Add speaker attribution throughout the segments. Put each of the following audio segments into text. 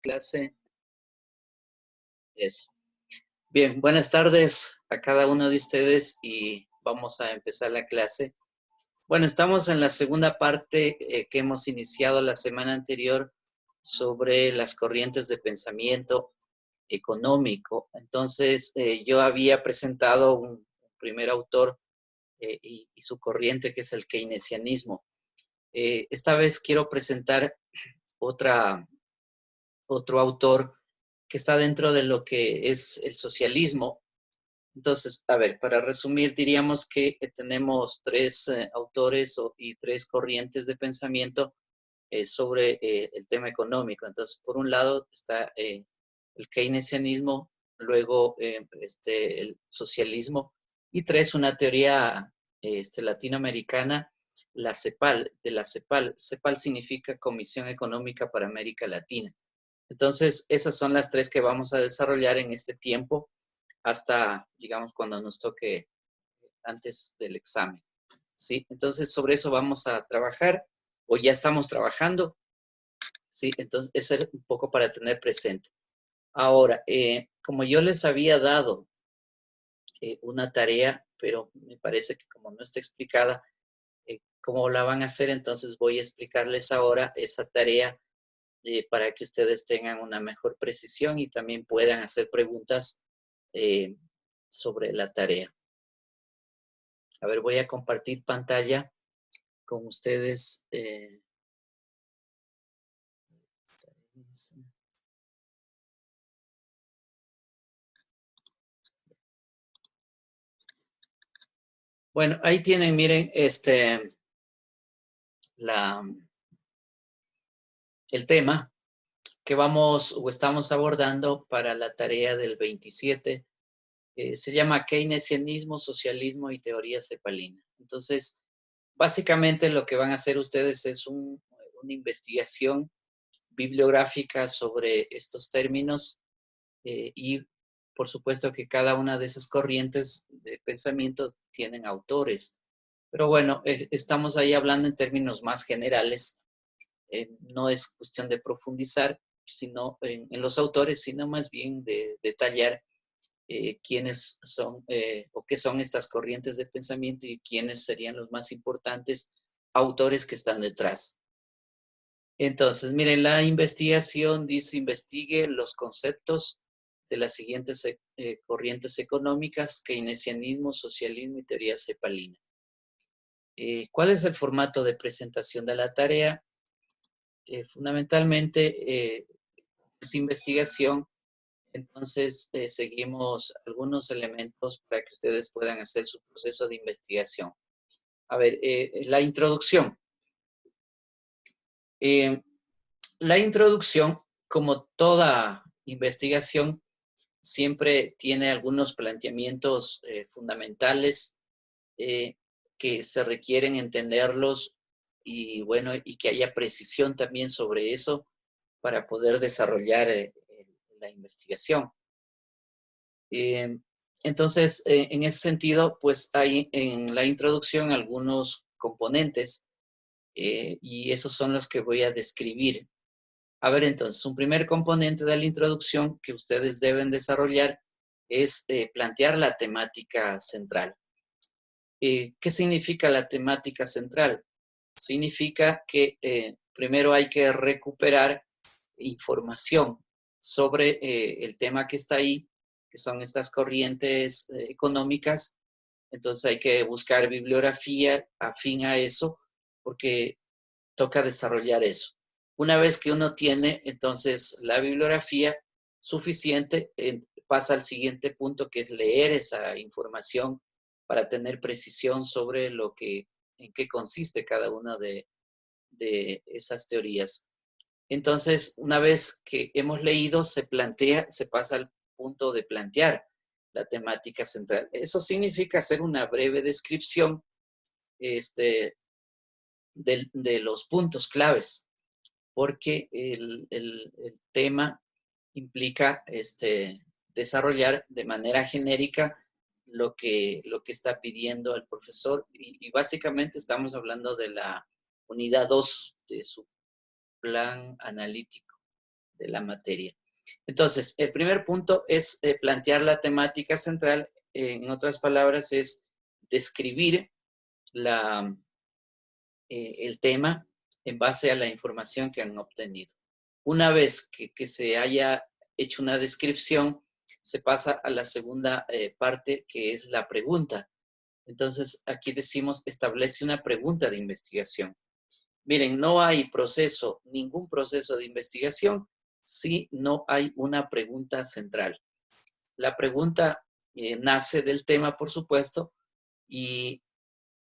Speaker 1: Clase. Eso. Bien, buenas tardes a cada uno de ustedes y vamos a empezar la clase. Bueno, estamos en la segunda parte que hemos iniciado la semana anterior sobre las corrientes de pensamiento económico. Entonces, yo había presentado un primer autor y su corriente, que es el keynesianismo. Esta vez quiero presentar otro autor que está dentro de lo que es el socialismo. Entonces, a ver, para resumir, diríamos que tenemos tres autores y tres corrientes de pensamiento sobre el tema económico. Entonces, por un lado está el keynesianismo, luego el socialismo, y tres, una teoría latinoamericana, la CEPAL, de la CEPAL. CEPAL significa Comisión Económica para América Latina. Entonces, esas son las tres que vamos a desarrollar en este tiempo hasta, digamos, cuando nos toque antes del examen, ¿sí? Entonces, sobre eso vamos a trabajar, o ya estamos trabajando, ¿sí? Entonces, eso es un poco para tener presente. Ahora, como yo les había dado una tarea, pero me parece que como no está explicada, cómo la van a hacer, entonces voy a explicarles ahora esa tarea para que ustedes tengan una mejor precisión y también puedan hacer preguntas sobre la tarea. A ver, voy a compartir pantalla con ustedes. Bueno, ahí tienen, miren, el tema que vamos o estamos abordando para la tarea del 27. Se llama Keynesianismo, Socialismo y Teoría Cepalina. Entonces, básicamente lo que van a hacer ustedes es una investigación bibliográfica sobre estos términos y por supuesto que cada una de esas corrientes de pensamiento tienen autores. Pero bueno, estamos ahí hablando en términos más generales. No es cuestión de profundizar sino en los autores, sino más bien de detallar quiénes son o qué son estas corrientes de pensamiento y quiénes serían los más importantes autores que están detrás. Entonces, miren, la investigación dice, investigue los conceptos de las siguientes corrientes económicas: keynesianismo, socialismo y teoría cepalina. ¿Cuál es el formato de presentación de la tarea? Fundamentalmente es investigación, entonces seguimos algunos elementos para que ustedes puedan hacer su proceso de investigación. A ver, la introducción. La introducción, como toda investigación, siempre tiene algunos planteamientos fundamentales que se requieren entenderlos y bueno, y que haya precisión también sobre eso para poder desarrollar la investigación. Entonces, en ese sentido, pues hay en la introducción algunos componentes y esos son los que voy a describir. A ver, entonces, un primer componente de la introducción que ustedes deben desarrollar es plantear la temática central. ¿Qué significa la temática central? Significa que primero hay que recuperar información sobre el tema que está ahí, que son estas corrientes económicas. Entonces hay que buscar bibliografía afín a eso, porque toca desarrollar eso. Una vez que uno tiene entonces la bibliografía suficiente, pasa al siguiente punto, que es leer esa información para tener precisión sobre en qué consiste cada una de esas teorías. Entonces, una vez que hemos leído, se pasa al punto de plantear la temática central. Eso significa hacer una breve descripción de los puntos claves, porque el tema implica desarrollar de manera genérica lo que está pidiendo el profesor y básicamente estamos hablando de la unidad 2 de su plan analítico la materia. Entonces, el primer punto es plantear la temática central. En otras palabras, es describir el tema en base a la información que han obtenido. Una vez que se haya hecho una descripción, se pasa a la segunda parte, que es la pregunta. Entonces, aquí decimos, establece una pregunta de investigación. Miren, no hay proceso, ningún proceso de investigación si no hay una pregunta central. La pregunta nace del tema, por supuesto, y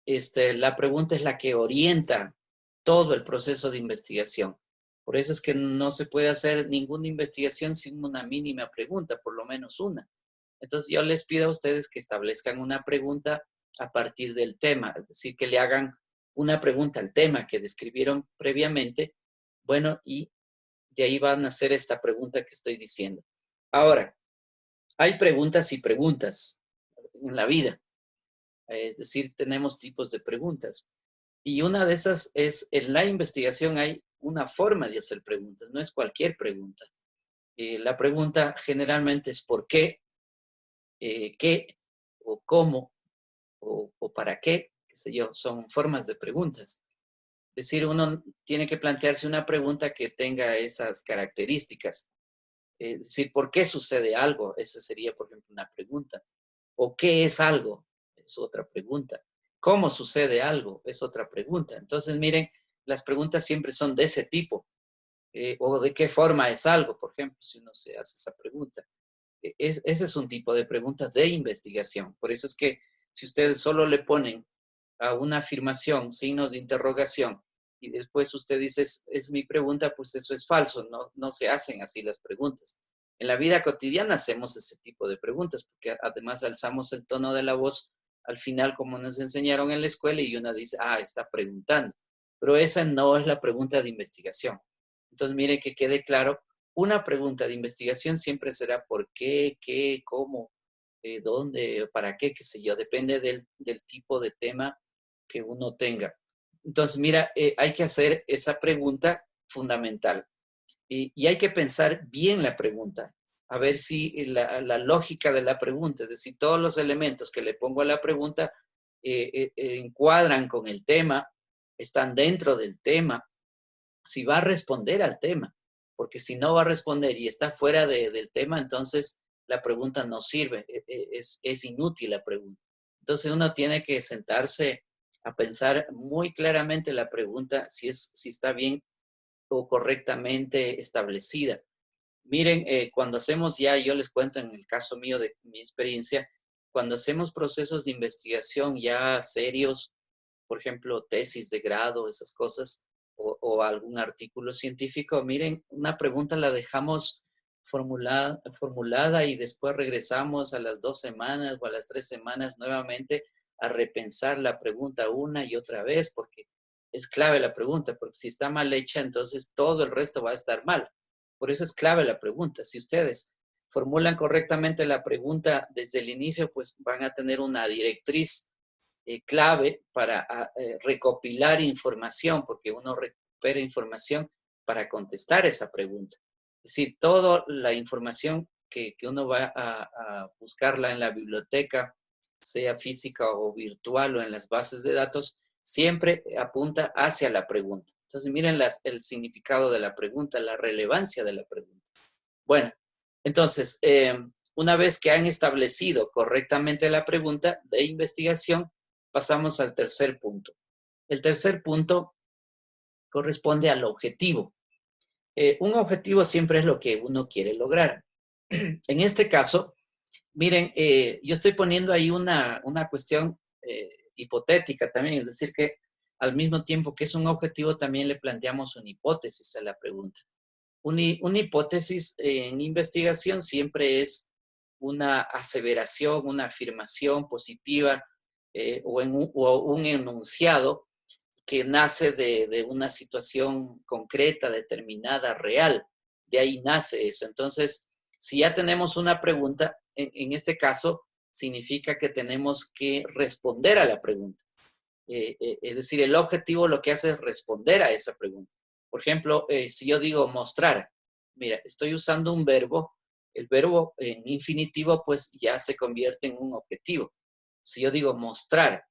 Speaker 1: la pregunta es la que orienta todo el proceso de investigación. Por eso es que no se puede hacer ninguna investigación sin una mínima pregunta, por lo menos una. Entonces yo les pido a ustedes que establezcan una pregunta a partir del tema, es decir, que le hagan una pregunta al tema que describieron previamente, bueno, y de ahí van a hacer esta pregunta que estoy diciendo. Ahora, hay preguntas y preguntas en la vida, es decir, tenemos tipos de preguntas. Y una de esas es, en la investigación hay una forma de hacer preguntas, no es cualquier pregunta. La pregunta generalmente es ¿por qué? ¿Qué? ¿O cómo? O para qué, qué sé yo, son formas de preguntas. Es decir, uno tiene que plantearse una pregunta que tenga esas características. Es decir, ¿por qué sucede algo? Esa sería, por ejemplo, una pregunta. ¿O qué es algo? Es otra pregunta. ¿Cómo sucede algo? Es otra pregunta. Entonces, miren, las preguntas siempre son de ese tipo. ¿O de qué forma es algo? Por ejemplo, si uno se hace esa pregunta. Ese es un tipo de preguntas de investigación. Por eso es que si ustedes solo le ponen a una afirmación signos de interrogación y después usted dice, es mi pregunta, pues eso es falso, no se hacen así las preguntas. En la vida cotidiana hacemos ese tipo de preguntas porque además alzamos el tono de la voz al final como nos enseñaron en la escuela y uno dice, está preguntando. Pero esa no es la pregunta de investigación. Entonces, mire que quede claro, una pregunta de investigación siempre será por qué, cómo, dónde, para qué, qué sé yo, depende del tipo de tema que uno tenga. Entonces, mira, hay que hacer esa pregunta fundamental y hay que pensar bien la pregunta, a ver si la lógica de la pregunta, es decir, todos los elementos que le pongo a la pregunta encuadran con el tema, están dentro del tema, si va a responder al tema, porque si no va a responder y está fuera del tema, entonces la pregunta no sirve, es inútil la pregunta. Entonces uno tiene que sentarse a pensar muy claramente la pregunta, si está bien o correctamente establecida. Miren, cuando hacemos ya, yo les cuento en el caso mío de mi experiencia, cuando hacemos procesos de investigación ya serios, por ejemplo, tesis de grado, esas cosas, o algún artículo científico, miren, una pregunta la dejamos formulada y después regresamos a las 2 semanas o a las 3 semanas nuevamente a repensar la pregunta una y otra vez, porque es clave la pregunta, porque si está mal hecha, entonces todo el resto va a estar mal. Por eso es clave la pregunta. Si ustedes formulan correctamente la pregunta desde el inicio, pues van a tener una directriz clave para recopilar información, porque uno recupera información para contestar esa pregunta. Es decir, toda la información que uno va a buscarla en la biblioteca, sea física o virtual o en las bases de datos, siempre apunta hacia la pregunta. Entonces, miren el significado de la pregunta, la relevancia de la pregunta. Bueno, entonces, una vez que han establecido correctamente la pregunta de investigación, pasamos al tercer punto. El tercer punto corresponde al objetivo. Un objetivo siempre es lo que uno quiere lograr. En este caso, miren, yo estoy poniendo ahí una cuestión hipotética también, es decir, que al mismo tiempo que es un objetivo, también le planteamos una hipótesis a la pregunta. Una hipótesis en investigación siempre es una aseveración, una afirmación positiva o un enunciado que nace de una situación concreta, determinada, real. De ahí nace eso. Entonces, si ya tenemos una pregunta, en este caso, significa que tenemos que responder a la pregunta. Es decir, el objetivo lo que hace es responder a esa pregunta. Por ejemplo, si yo digo mostrar, mira, estoy usando un verbo, el verbo en infinitivo pues ya se convierte en un objetivo. Si yo digo mostrar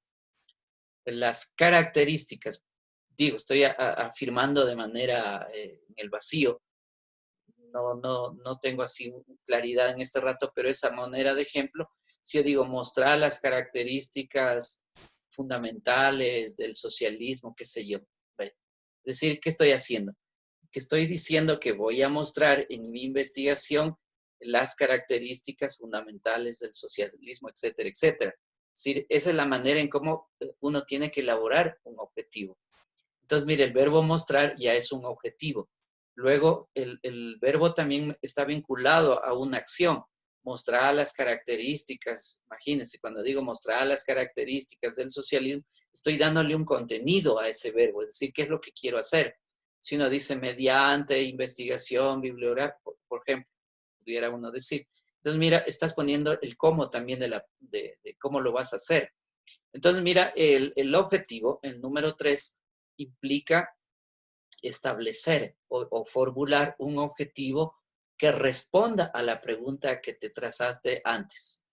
Speaker 1: las características, digo, estoy afirmando de manera en el vacío, no tengo así claridad en este rato, pero esa manera de ejemplo, si yo digo mostrar las características fundamentales del socialismo, qué sé yo. Es decir, ¿qué estoy haciendo? Que estoy diciendo que voy a mostrar en mi investigación las características fundamentales del socialismo, etcétera, etcétera. Es decir, esa es la manera en cómo uno tiene que elaborar un objetivo. Entonces, mire, el verbo mostrar ya es un objetivo. Luego, el verbo también está vinculado a una acción. Mostrar las características, imagínense, cuando digo mostrar las características del socialismo, estoy dándole un contenido a ese verbo, es decir, qué es lo que quiero hacer. Si uno dice mediante investigación, bibliografía, por ejemplo, pudiera uno decir. Entonces, mira, estás poniendo el cómo también de cómo lo vas a hacer. Entonces, mira, el objetivo, el número 3, implica establecer o formular un objetivo que responda a la pregunta que te trazaste antes.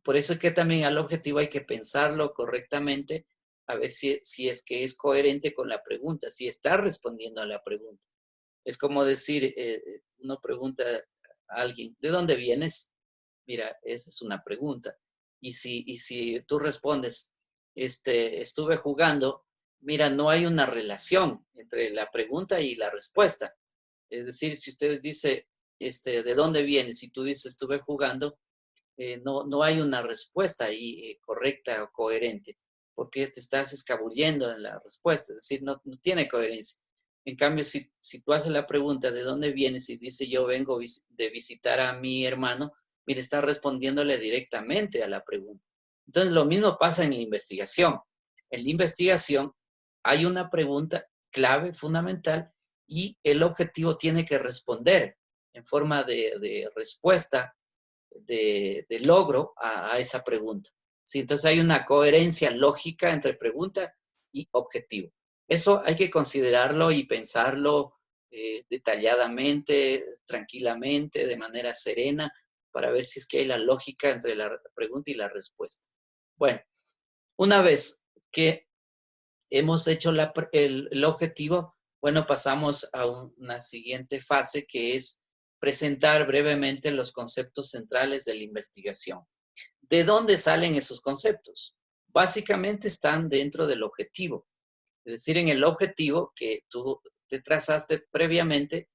Speaker 1: Por eso es que también al objetivo hay que pensarlo correctamente, a ver si es que es coherente con la pregunta, si está respondiendo a la pregunta. Es como decir, uno pregunta a alguien, ¿de dónde vienes? Mira, esa es una pregunta. Y si tú respondes, estuve jugando, mira, no hay una relación entre la pregunta y la respuesta. Es decir, si usted dice, ¿de dónde vienes? Y tú dices, estuve jugando, no hay una respuesta ahí correcta o coherente, porque te estás escabullendo en la respuesta, es decir, no tiene coherencia. En cambio, si tú haces la pregunta de dónde vienes y dice yo vengo de visitar a mi hermano, mire, está respondiéndole directamente a la pregunta. Entonces, lo mismo pasa en la investigación. En la investigación hay una pregunta clave, fundamental, y el objetivo tiene que responder en forma de respuesta de logro a esa pregunta. ¿Sí? Entonces hay una coherencia lógica entre pregunta y objetivo. Eso hay que considerarlo y pensarlo detalladamente, tranquilamente, de manera serena, para ver si es que hay la lógica entre la pregunta y la respuesta. Bueno, una vez que hemos hecho el objetivo, bueno, pasamos a una siguiente fase que es presentar brevemente los conceptos centrales de la investigación. ¿De dónde salen esos conceptos? Básicamente están dentro del objetivo. Es decir, en el objetivo que tú te trazaste previamente,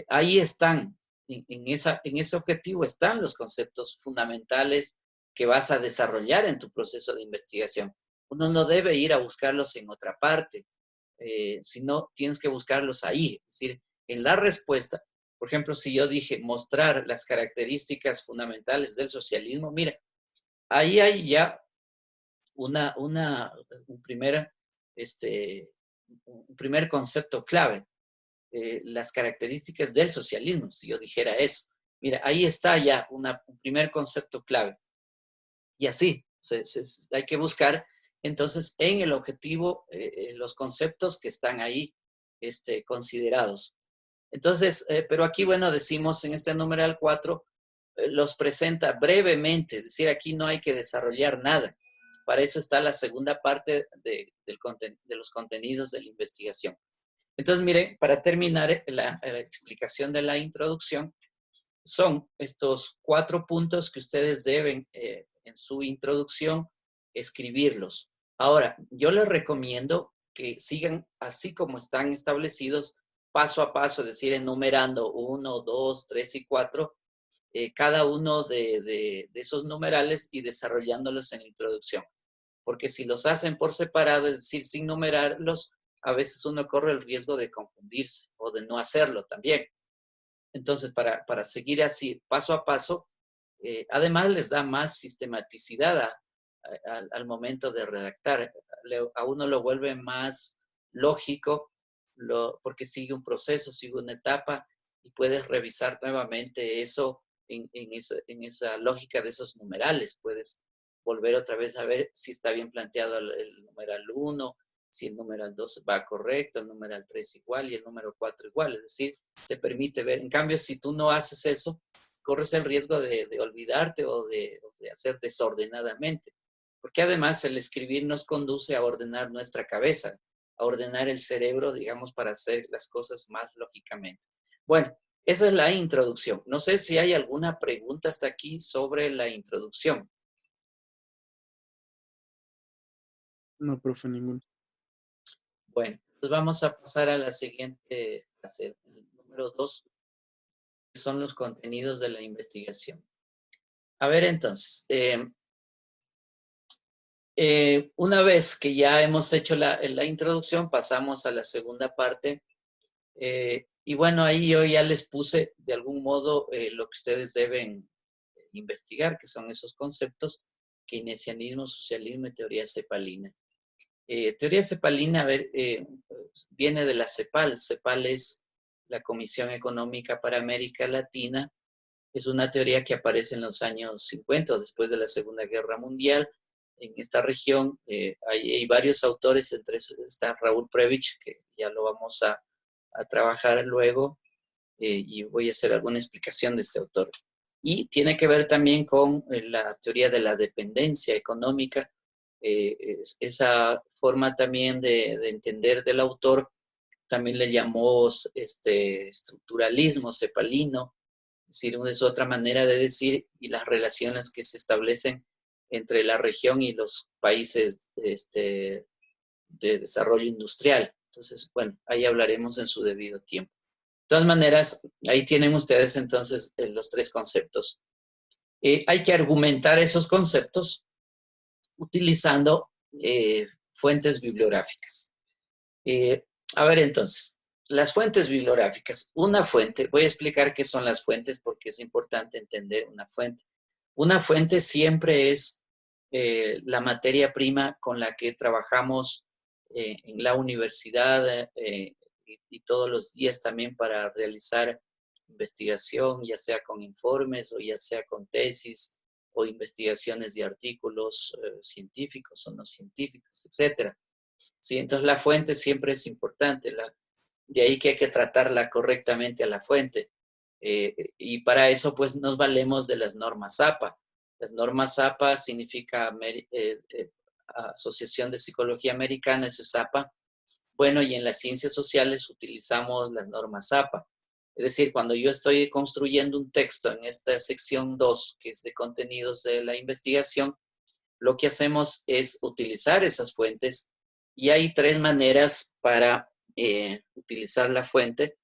Speaker 1: ahí están, en ese objetivo están los conceptos fundamentales que vas a desarrollar en tu proceso de investigación. Uno no debe ir a buscarlos en otra parte, sino tienes que buscarlos ahí, es decir, en la respuesta. Por ejemplo, si yo dije mostrar las características fundamentales del socialismo, mira, ahí hay ya un primer, este, un primer concepto clave, las características del socialismo, si yo dijera eso. Mira, ahí está ya un primer concepto clave. Y así, hay que buscar entonces en el objetivo los conceptos que están ahí considerados. Entonces, pero aquí, bueno, decimos en este numeral 4, los presenta brevemente, es decir, aquí no hay que desarrollar nada. Para eso está la segunda parte de los contenidos de la investigación. Entonces, mire, para terminar la explicación de la introducción, son estos 4 puntos que ustedes deben en su introducción escribirlos. Ahora, yo les recomiendo que sigan así como están establecidos, paso a paso, es decir, enumerando 1, 2, 3 y 4, cada uno de esos numerales y desarrollándolos en la introducción. Porque si los hacen por separado, es decir, sin numerarlos, a veces uno corre el riesgo de confundirse o de no hacerlo también. Entonces, para seguir así, paso a paso, además les da más sistematicidad al momento de redactar. A uno lo vuelve más lógico porque sigue un proceso, sigue una etapa y puedes revisar nuevamente eso en esa lógica de esos numerales. Puedes volver otra vez a ver si está bien planteado el numeral 1, si el numeral 2 va correcto, el numeral 3 igual y el número 4 igual. Es decir, te permite ver. En cambio, si tú no haces eso, corres el riesgo de olvidarte o de hacer desordenadamente. Porque además el escribir nos conduce a ordenar nuestra cabeza, a ordenar el cerebro, digamos, para hacer las cosas más lógicamente. Bueno, esa es la introducción. No sé si hay alguna pregunta hasta aquí sobre la introducción.
Speaker 2: No, profe, ninguno.
Speaker 1: Bueno, pues vamos a pasar a la siguiente fase, el número 2, que son los contenidos de la investigación. A ver, entonces, una vez que ya hemos hecho la introducción, pasamos a la segunda parte. Y bueno, ahí yo ya les puse de algún modo lo que ustedes deben investigar, que son esos conceptos: keynesianismo, socialismo y teoría cepalina. Teoría cepalina, a ver, viene de la CEPAL. CEPAL es la Comisión Económica para América Latina. Es una teoría que aparece en los años 50, después de la Segunda Guerra Mundial. En esta región hay varios autores, entre esos está Raúl Prebisch, que ya lo vamos a trabajar luego, y voy a hacer alguna explicación de este autor. Y tiene que ver también con la teoría de la dependencia económica, esa forma también de entender del autor. También le llamó estructuralismo cepalino, es decir, es otra manera de decir, y las relaciones que se establecen entre la región y los países de desarrollo industrial. Entonces, bueno, ahí hablaremos en su debido tiempo. De todas maneras, ahí tienen ustedes entonces los tres conceptos. Hay que argumentar esos conceptos utilizando fuentes bibliográficas. A ver, entonces, las fuentes bibliográficas. Una fuente, voy a explicar qué son las fuentes porque es importante entender una fuente. Una fuente siempre es la materia prima con la que trabajamos en la universidad y todos los días también para realizar investigación, ya sea con informes o ya sea con tesis o investigaciones de artículos científicos o no científicos, etcétera. ¿Sí? Entonces la fuente siempre es importante, de ahí que hay que tratarla correctamente a la fuente. Y para eso pues nos valemos de las normas APA. Las normas APA significa Asociación de Psicología Americana, eso es APA. Bueno, y en las ciencias sociales utilizamos las normas APA. Es decir, cuando yo estoy construyendo un texto en esta sección 2, que es de contenidos de la investigación, lo que hacemos es utilizar esas fuentes, y hay tres maneras para utilizar la fuente.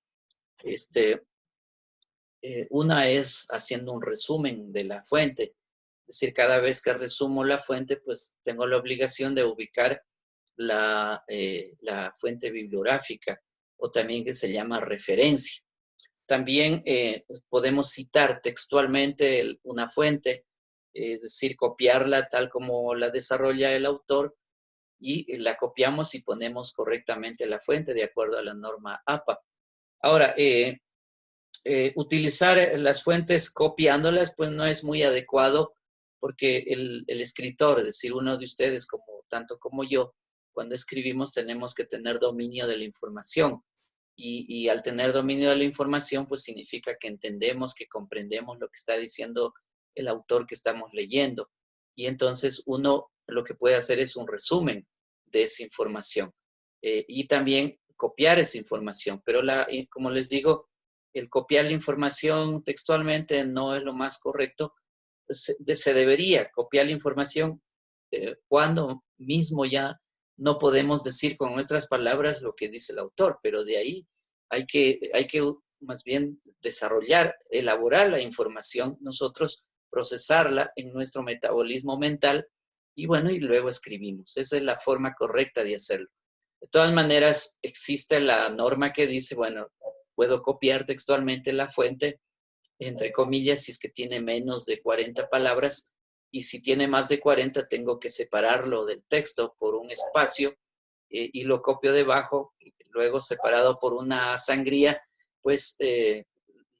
Speaker 1: Una es haciendo un resumen de la fuente. Es decir, cada vez que resumo la fuente, pues tengo la obligación de ubicar la fuente bibliográfica, o también que se llama referencia. También podemos citar textualmente una fuente, es decir, copiarla tal como la desarrolla el autor, y la copiamos y ponemos correctamente la fuente de acuerdo a la norma APA. Ahora, utilizar las fuentes copiándolas, pues no es muy adecuado, porque el escritor, es decir, uno de ustedes, tanto como yo, cuando escribimos tenemos que tener dominio de la información. Y al tener dominio de la información, pues significa que entendemos, que comprendemos lo que está diciendo el autor que estamos leyendo. Y entonces uno lo que puede hacer es un resumen de esa información. Y también copiar esa información. Pero como les digo, el copiar la información textualmente no es lo más correcto. Se debería copiar la información cuando mismo ya no podemos decir con nuestras palabras lo que dice el autor, pero de ahí hay que más bien desarrollar, elaborar la información, nosotros procesarla en nuestro metabolismo mental, y bueno, y luego escribimos. Esa es la forma correcta de hacerlo. De todas maneras, existe la norma que dice, bueno, puedo copiar textualmente la fuente, entre comillas, si es que tiene menos de 40 palabras, y si tiene más de 40 tengo que separarlo del texto por un espacio, y lo copio debajo, y luego separado por una sangría, pues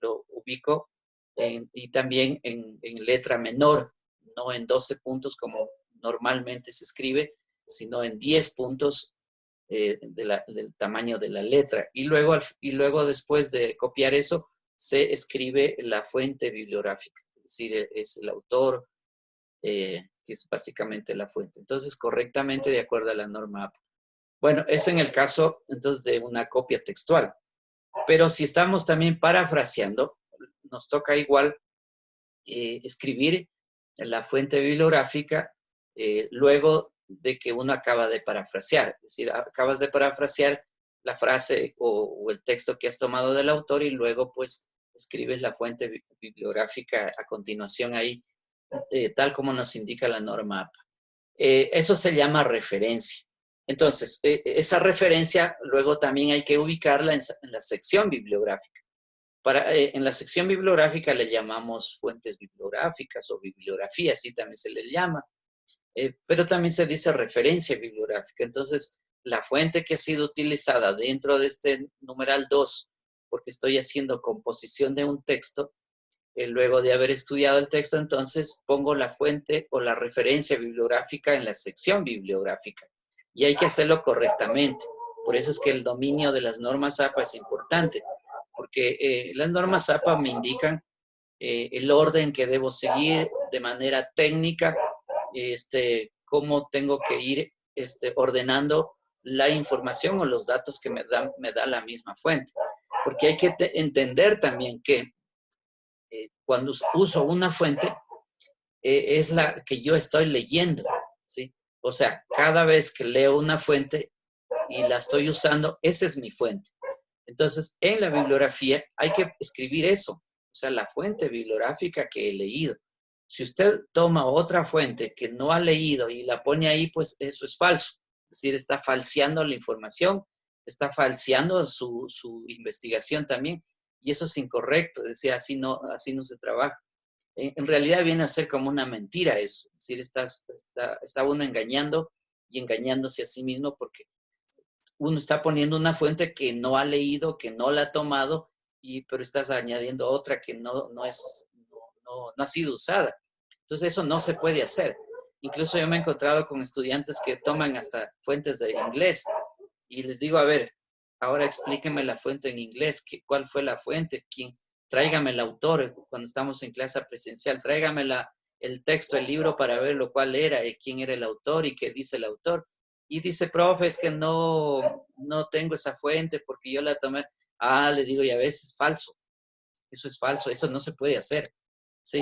Speaker 1: lo ubico y también en letra menor, no en 12 puntos como normalmente se escribe, sino en 10 puntos, del tamaño de la letra. Y luego después de copiar eso, se escribe la fuente bibliográfica, es decir, es el autor, que es básicamente la fuente. Entonces, correctamente de acuerdo a la norma APA. Bueno, es en el caso, entonces, de una copia textual. Pero si estamos también parafraseando, nos toca igual escribir la fuente bibliográfica luego de que uno acaba de parafrasear. Es decir, acabas de parafrasear la frase o el texto que has tomado del autor y luego pues escribes la fuente bibliográfica a continuación ahí, tal como nos indica la norma APA. Eso se llama referencia. Entonces, esa referencia luego también hay que ubicarla en la sección bibliográfica. En la sección bibliográfica le llamamos fuentes bibliográficas o bibliografía, así también se le llama, pero también se dice referencia bibliográfica. Entonces, la fuente que ha sido utilizada dentro de este numeral 2, porque estoy haciendo composición de un texto, luego de haber estudiado el texto, entonces pongo la fuente o la referencia bibliográfica en la sección bibliográfica. Y hay que hacerlo correctamente. Por eso es que el dominio de las normas APA es importante, porque las normas APA me indican el orden que debo seguir de manera técnica, cómo tengo que ir ordenando la información o los datos que me da la misma fuente. Porque hay que entender también que cuando uso una fuente, es la que yo estoy leyendo, ¿sí? O sea, cada vez que leo una fuente y la estoy usando, esa es mi fuente. Entonces, en la bibliografía hay que escribir eso, o sea, la fuente bibliográfica que he leído. Si usted toma otra fuente que no ha leído y la pone ahí, pues eso es falso. Es decir, está falseando la información, está falseando su investigación también, y eso es incorrecto. Es decir, así no se trabaja. En realidad viene a ser como una mentira eso. Es decir, está uno engañando y engañándose a sí mismo porque uno está poniendo una fuente que no ha leído, que no la ha tomado, pero estás añadiendo otra que no ha sido usada. Entonces eso no se puede hacer. Incluso yo me he encontrado con estudiantes que toman hasta fuentes de inglés y les digo, a ver, ahora explíqueme la fuente en inglés, cuál fue la fuente, tráigame el autor cuando estamos en clase presencial, tráigame el texto, el libro para ver lo cual era, quién era el autor y qué dice el autor. Y dice, profe, es que no tengo esa fuente porque yo la tomé. Le digo, ya ves, es falso. Eso es falso, eso no se puede hacer. ¿Sí?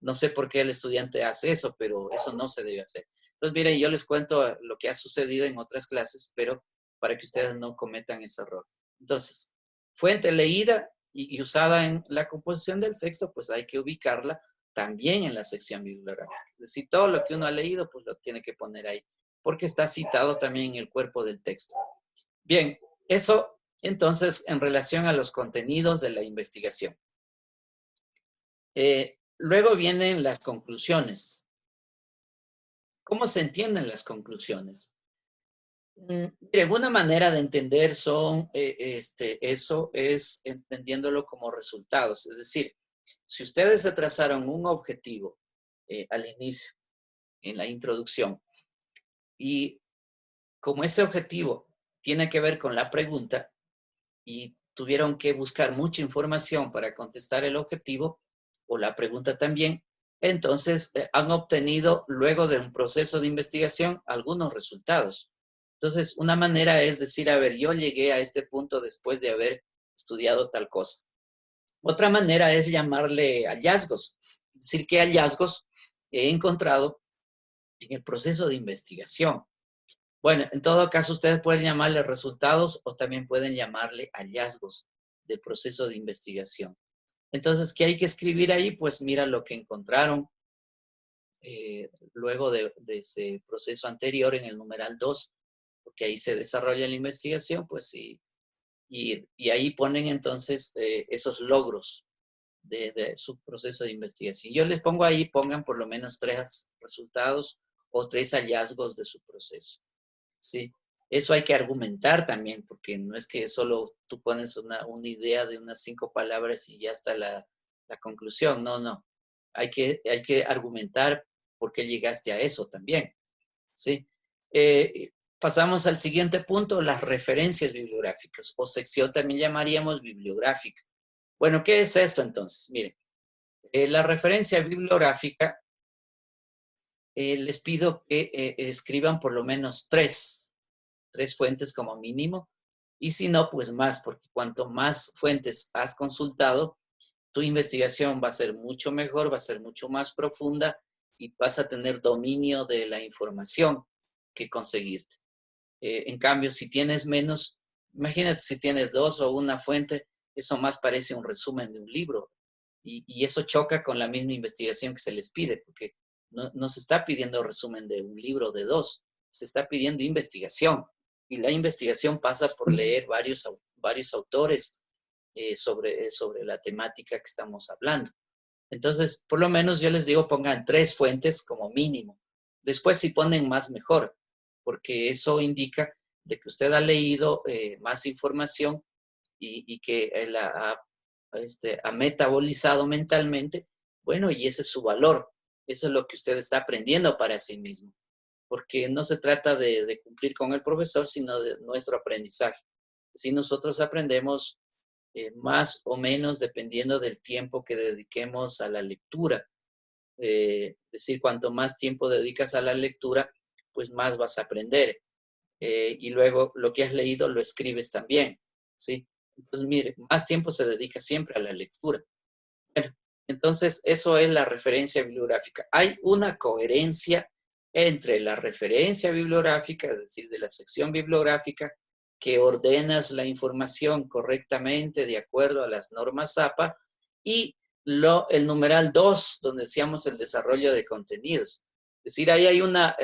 Speaker 1: No sé por qué el estudiante hace eso, pero eso no se debe hacer. Entonces, miren, yo les cuento lo que ha sucedido en otras clases, pero para que ustedes no cometan ese error. Entonces, fuente leída y usada en la composición del texto, pues hay que ubicarla también en la sección bibliográfica. Es decir, todo lo que uno ha leído, pues lo tiene que poner ahí, porque está citado también en el cuerpo del texto. Bien, eso entonces en relación a los contenidos de la investigación. Luego vienen las conclusiones. ¿Cómo se entienden las conclusiones? Mire, una manera de entender eso es entendiéndolo como resultados. Es decir, si ustedes se trazaron un objetivo al inicio, en la introducción, y como ese objetivo tiene que ver con la pregunta y tuvieron que buscar mucha información para contestar el objetivo o la pregunta también, entonces han obtenido luego de un proceso de investigación algunos resultados. Entonces, una manera es decir, a ver, yo llegué a este punto después de haber estudiado tal cosa. Otra manera es llamarle hallazgos, es decir, qué hallazgos he encontrado en el proceso de investigación. Bueno, en todo caso, ustedes pueden llamarle resultados o también pueden llamarle hallazgos del proceso de investigación. Entonces, ¿qué hay que escribir ahí? Pues mira lo que encontraron luego de ese proceso anterior en el numeral 2, porque ahí se desarrolla la investigación, pues sí, y ahí ponen entonces esos logros de su proceso de investigación. Yo les pongo ahí, pongan por lo menos 3 resultados o 3 hallazgos de su proceso. Sí, eso hay que argumentar también, porque no es que solo tú pones una idea de unas 5 palabras y ya está la conclusión. No. Hay que argumentar por qué llegaste a eso también. ¿Sí? pasamos al siguiente punto, las referencias bibliográficas, o sección también llamaríamos bibliográfica. Bueno, ¿qué es esto entonces? Miren, la referencia bibliográfica, les pido que escriban por lo menos tres fuentes como mínimo, y si no, pues más, porque cuanto más fuentes has consultado, tu investigación va a ser mucho mejor, va a ser mucho más profunda y vas a tener dominio de la información que conseguiste. En cambio, si tienes menos, imagínate si tienes dos o una fuente, eso más parece un resumen de un libro. Y eso choca con la misma investigación que se les pide, porque no se está pidiendo resumen de un libro de dos, se está pidiendo investigación. Y la investigación pasa por leer varios autores sobre la temática que estamos hablando. Entonces, por lo menos yo les digo, pongan tres fuentes como mínimo. Después, si ponen más, mejor, porque eso indica de que usted ha leído más información y que ha metabolizado mentalmente. Bueno, y ese es su valor. Eso es lo que usted está aprendiendo para sí mismo. Porque no se trata de cumplir con el profesor, sino de nuestro aprendizaje. Si nosotros aprendemos más o menos dependiendo del tiempo que dediquemos a la lectura. Es decir, cuanto más tiempo dedicas a la lectura, pues más vas a aprender. Y luego lo que has leído lo escribes también, ¿sí? Entonces, mire, más tiempo se dedica siempre a la lectura. Bueno, entonces eso es la referencia bibliográfica. Hay una coherencia entre la referencia bibliográfica, es decir, de la sección bibliográfica, que ordenas la información correctamente de acuerdo a las normas APA, y el numeral 2, donde decíamos el desarrollo de contenidos. Es decir, ahí hay una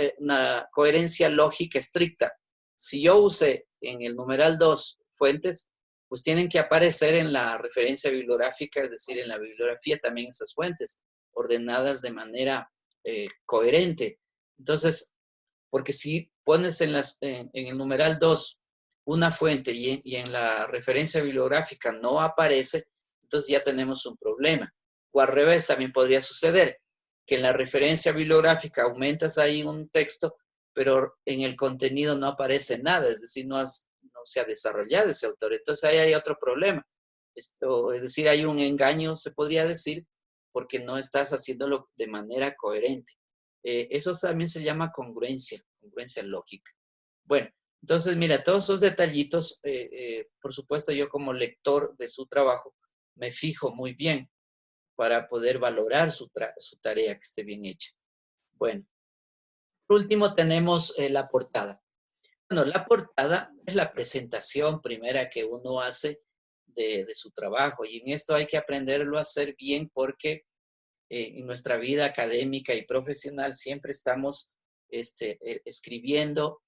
Speaker 1: coherencia lógica estricta. Si yo use en el numeral 2 fuentes, pues tienen que aparecer en la referencia bibliográfica, es decir, en la bibliografía también esas fuentes, ordenadas de manera coherente. Entonces, porque si pones en el numeral 2 una fuente y en la referencia bibliográfica no aparece, entonces ya tenemos un problema. O al revés, también podría suceder que en la referencia bibliográfica aumentas ahí un texto, pero en el contenido no aparece nada, es decir, no se ha desarrollado ese autor. Entonces ahí hay otro problema. Es decir, hay un engaño, se podría decir, porque no estás haciéndolo de manera coherente. Eso también se llama congruencia lógica. Bueno, entonces mira, todos esos detallitos, por supuesto yo como lector de su trabajo, me fijo muy bien para poder valorar su tarea que esté bien hecha. Bueno, por último tenemos la portada. Bueno, la portada es la presentación primera que uno hace de su trabajo, y en esto hay que aprenderlo a hacer bien porque en nuestra vida académica y profesional siempre estamos escribiendo,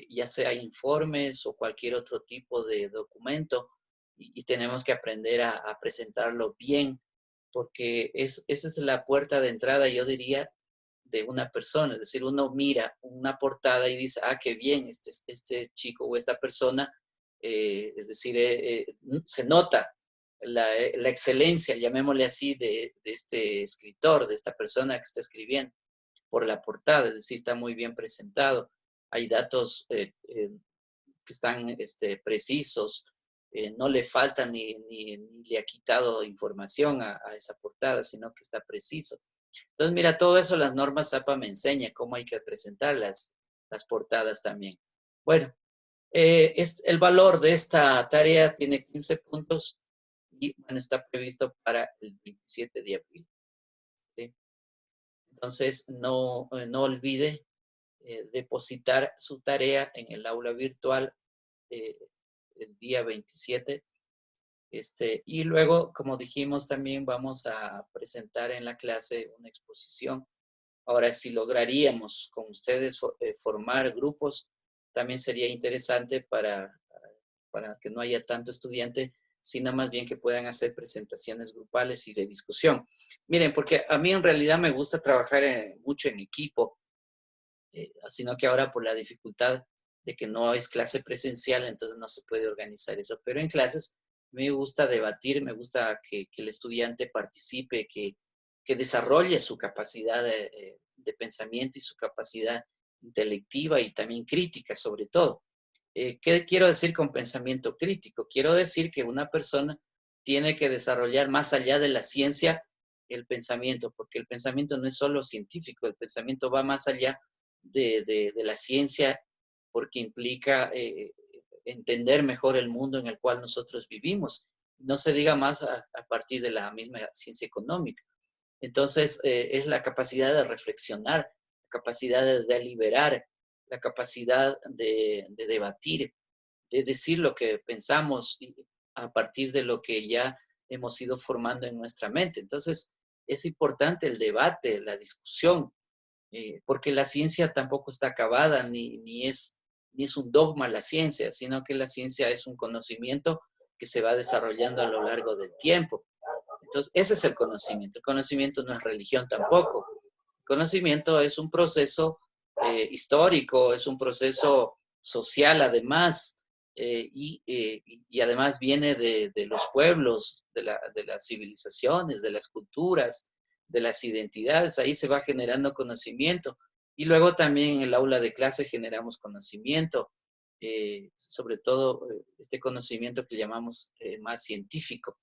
Speaker 1: ya sea informes o cualquier otro tipo de documento, y tenemos que aprender a presentarlo bien, porque esa es la puerta de entrada, yo diría, de una persona. Es decir, uno mira una portada y dice, ah, qué bien, este chico o esta persona, es decir, se nota la excelencia, llamémosle así, de este escritor, de esta persona que está escribiendo, por la portada, es decir, está muy bien presentado. Hay datos que están precisos, no le falta ni le ha quitado información a esa portada, sino que está preciso. Entonces, mira, todo eso las normas APA me enseña cómo hay que presentar las portadas también. Bueno, el valor de esta tarea tiene 15 puntos y bueno, está previsto para el 27 de abril. ¿Sí? Entonces, no olvide depositar su tarea en el aula virtual el día 27. Y luego, como dijimos, también vamos a presentar en la clase una exposición. Ahora, si lograríamos con ustedes formar grupos, también sería interesante para que no haya tanto estudiante, sino más bien que puedan hacer presentaciones grupales y de discusión. Miren, porque a mí en realidad me gusta trabajar mucho en equipo, sino que ahora por la dificultad de que no es clase presencial, entonces no se puede organizar eso. Pero en clases me gusta debatir, me gusta que el estudiante participe, que desarrolle su capacidad de pensamiento y su capacidad intelectiva y también crítica sobre todo. ¿Qué quiero decir con pensamiento crítico? Quiero decir que una persona tiene que desarrollar más allá de la ciencia el pensamiento, porque el pensamiento no es solo científico, el pensamiento va más allá de la ciencia, porque implica entender mejor el mundo en el cual nosotros vivimos. No se diga más a partir de la misma ciencia económica. Entonces, es la capacidad de reflexionar, la capacidad de deliberar, la capacidad de debatir, de decir lo que pensamos a partir de lo que ya hemos ido formando en nuestra mente. Entonces, es importante el debate, la discusión, porque la ciencia tampoco está acabada, ni es un dogma la ciencia, sino que la ciencia es un conocimiento que se va desarrollando a lo largo del tiempo. Entonces, ese es el conocimiento. El conocimiento no es religión tampoco. El conocimiento es un proceso histórico, es un proceso social además, y además viene de los pueblos, de las civilizaciones, de las culturas, de las identidades. Ahí se va generando conocimiento. Y luego también en el aula de clase generamos conocimiento, sobre todo este conocimiento que llamamos más científico.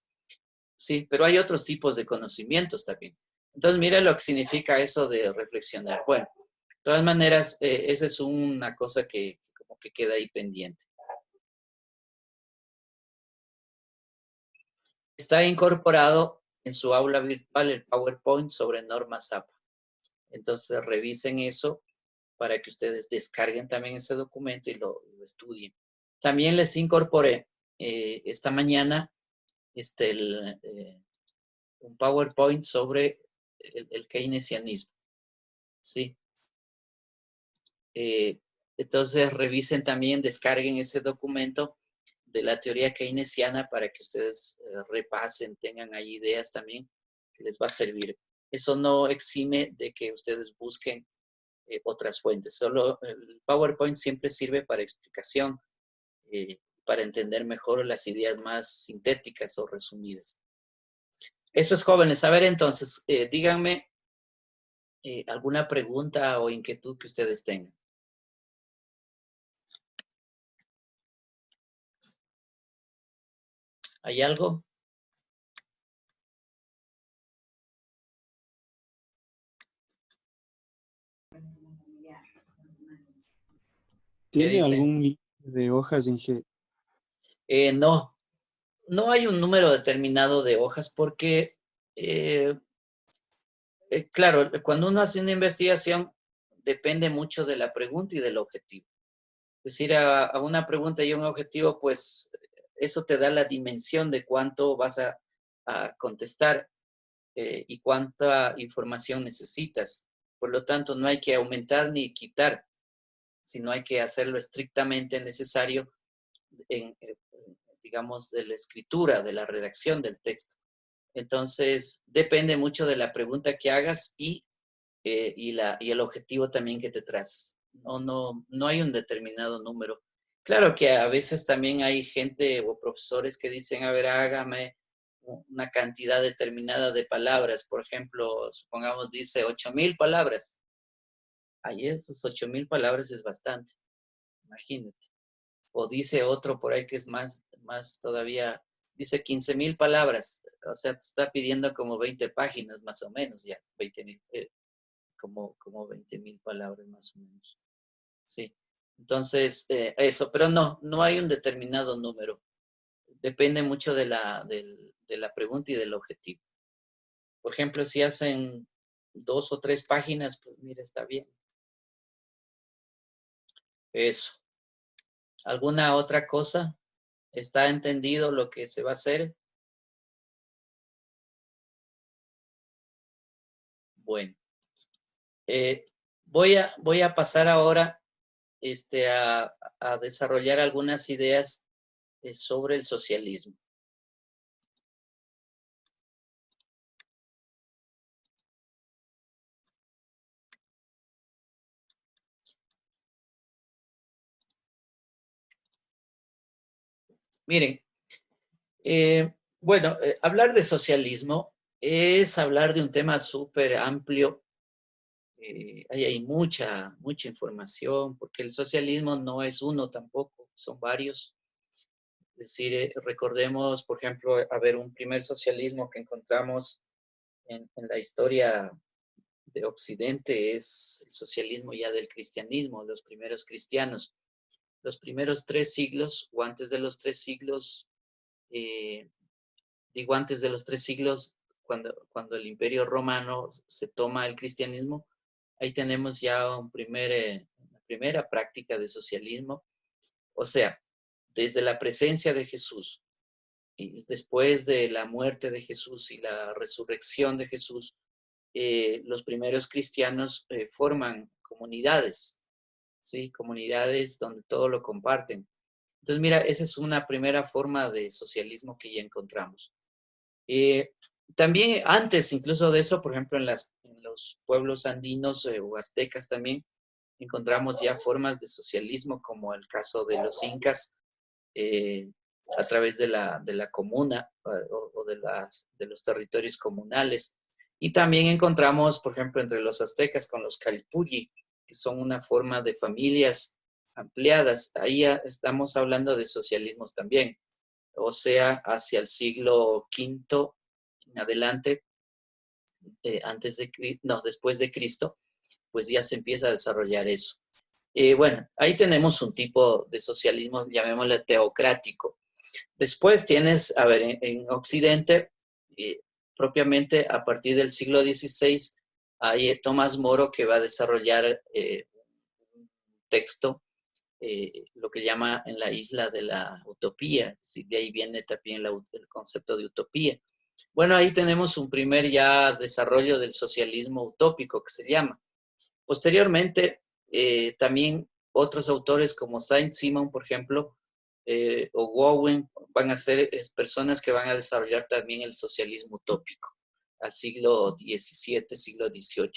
Speaker 1: Sí, pero hay otros tipos de conocimientos también. Entonces, mira lo que significa eso de reflexionar. Bueno, de todas maneras, esa es una cosa que como que queda ahí pendiente. Está incorporado en su aula virtual el PowerPoint sobre normas APA. Entonces, revisen eso para que ustedes descarguen también ese documento y lo estudien. También les incorporé esta mañana un PowerPoint sobre el keynesianismo. ¿Sí? Entonces revisen también, descarguen ese documento de la teoría keynesiana para que ustedes repasen, tengan ahí ideas también que les va a servir. Eso no exime de que ustedes busquen otras fuentes. Solo el PowerPoint siempre sirve para explicación, para entender mejor las ideas más sintéticas o resumidas. Eso es, jóvenes. A ver, entonces, díganme alguna pregunta o inquietud que ustedes tengan. ¿Hay algo? ¿Qué
Speaker 2: ¿Tiene
Speaker 1: dicen?
Speaker 2: algún límite de hojas, Inge?
Speaker 1: No, no hay un número determinado de hojas porque, claro, cuando uno hace una investigación, depende mucho de la pregunta y del objetivo. Es decir, a una pregunta y un objetivo, pues eso te da la dimensión de cuánto vas a contestar y cuánta información necesitas. Por lo tanto, no hay que aumentar ni quitar, sino hay que hacerlo estrictamente necesario digamos, de la escritura, de la redacción del texto. Entonces, depende mucho de la pregunta que hagas y el objetivo también que te traes. No hay un determinado número. Claro que a veces también hay gente o profesores que dicen, a ver, hágame una cantidad determinada de palabras. Por ejemplo, supongamos dice 8,000 palabras. Ahí esas 8,000 palabras es bastante, imagínate. O dice otro por ahí que es más todavía, dice 15,000 palabras, o sea, te está pidiendo como 20 páginas más o menos ya, 20,000, como 20,000 palabras más o menos. Sí. Entonces, eso, pero no hay un determinado número. Depende mucho de la pregunta y del objetivo. Por ejemplo, si hacen 2 o 3 páginas, pues mira, está bien. Eso. ¿Alguna otra cosa? ¿Está entendido lo que se va a hacer? Bueno. Voy a pasar ahora a desarrollar algunas ideas sobre el socialismo. Miren, bueno, hablar de socialismo es hablar de un tema súper amplio Ahí hay mucha información, porque el socialismo no es uno tampoco, son varios. Es decir, recordemos, por ejemplo, a ver, un primer socialismo que encontramos en la historia de Occidente es el socialismo ya del cristianismo, los primeros cristianos. Los primeros 3 siglos, o antes de los 3 siglos, eh, digo antes de los 3 siglos, cuando el Imperio Romano se toma el cristianismo, ahí tenemos ya una primera práctica de socialismo. O sea, desde la presencia de Jesús y después de la muerte de Jesús y la resurrección de Jesús, los primeros cristianos forman comunidades, ¿sí? Comunidades donde todo lo comparten. Entonces, mira, esa es una primera forma de socialismo que ya encontramos. También antes incluso de eso, por ejemplo, en los pueblos andinos o aztecas también, encontramos ya formas de socialismo, como el caso de los incas, eh, a través de la comuna o de los territorios comunales. Y también encontramos, por ejemplo, entre los aztecas con los calipulli, que son una forma de familias ampliadas. Ahí ya estamos hablando de socialismos también, o sea, hacia el siglo V en adelante, después de Cristo, pues ya se empieza a desarrollar eso. Bueno, ahí tenemos un tipo de socialismo, llamémosle teocrático. Después tienes, a ver, en Occidente, propiamente a partir del siglo XVI, hay Tomás Moro que va a desarrollar un texto, lo que llama en la isla de la utopía, ¿sí? De ahí viene también el concepto de utopía. Bueno, ahí tenemos un primer ya desarrollo del socialismo utópico que se llama. Posteriormente, también otros autores como Saint-Simon, por ejemplo, o Owen, van a ser personas que van a desarrollar también el socialismo utópico al siglo XVII, siglo XVIII.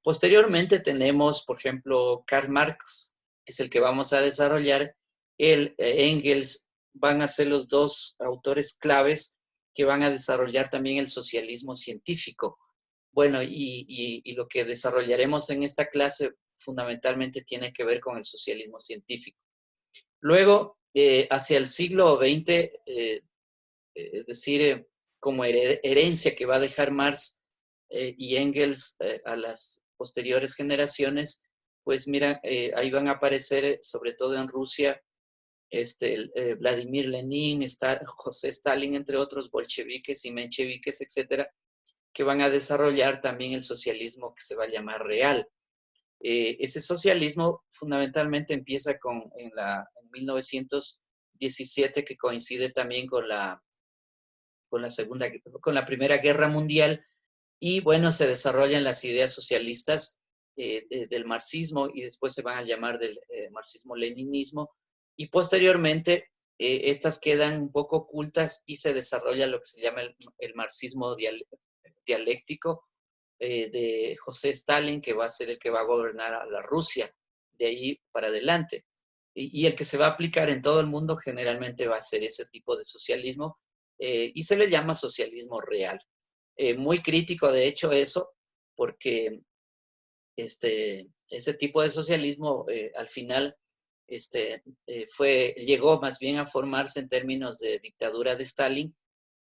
Speaker 1: Posteriormente tenemos, por ejemplo, Karl Marx, que es el que vamos a desarrollar, Engels, van a ser los dos autores claves que van a desarrollar también el socialismo científico. Bueno, y lo que desarrollaremos en esta clase fundamentalmente tiene que ver con el socialismo científico. Luego, hacia el siglo XX, es decir, como herencia que va a dejar Marx y Engels a las posteriores generaciones, pues mira, ahí van a aparecer, sobre todo en Rusia, Vladimir Lenin, José Stalin, entre otros, bolcheviques y mencheviques, etcétera, que van a desarrollar también el socialismo que se va a llamar real. Ese socialismo fundamentalmente empieza en 1917, que coincide también con la Primera Guerra Mundial, y bueno, se desarrollan las ideas socialistas del marxismo, y después se van a llamar del marxismo-leninismo, y posteriormente estas quedan un poco ocultas y se desarrolla lo que se llama el marxismo dialéctico de José Stalin, que va a ser el que va a gobernar a la Rusia de ahí para adelante. Y el que se va a aplicar en todo el mundo generalmente va a ser ese tipo de socialismo, y se le llama socialismo real. Muy crítico, de hecho, eso, porque ese tipo de socialismo al final llegó más bien a formarse en términos de dictadura de Stalin,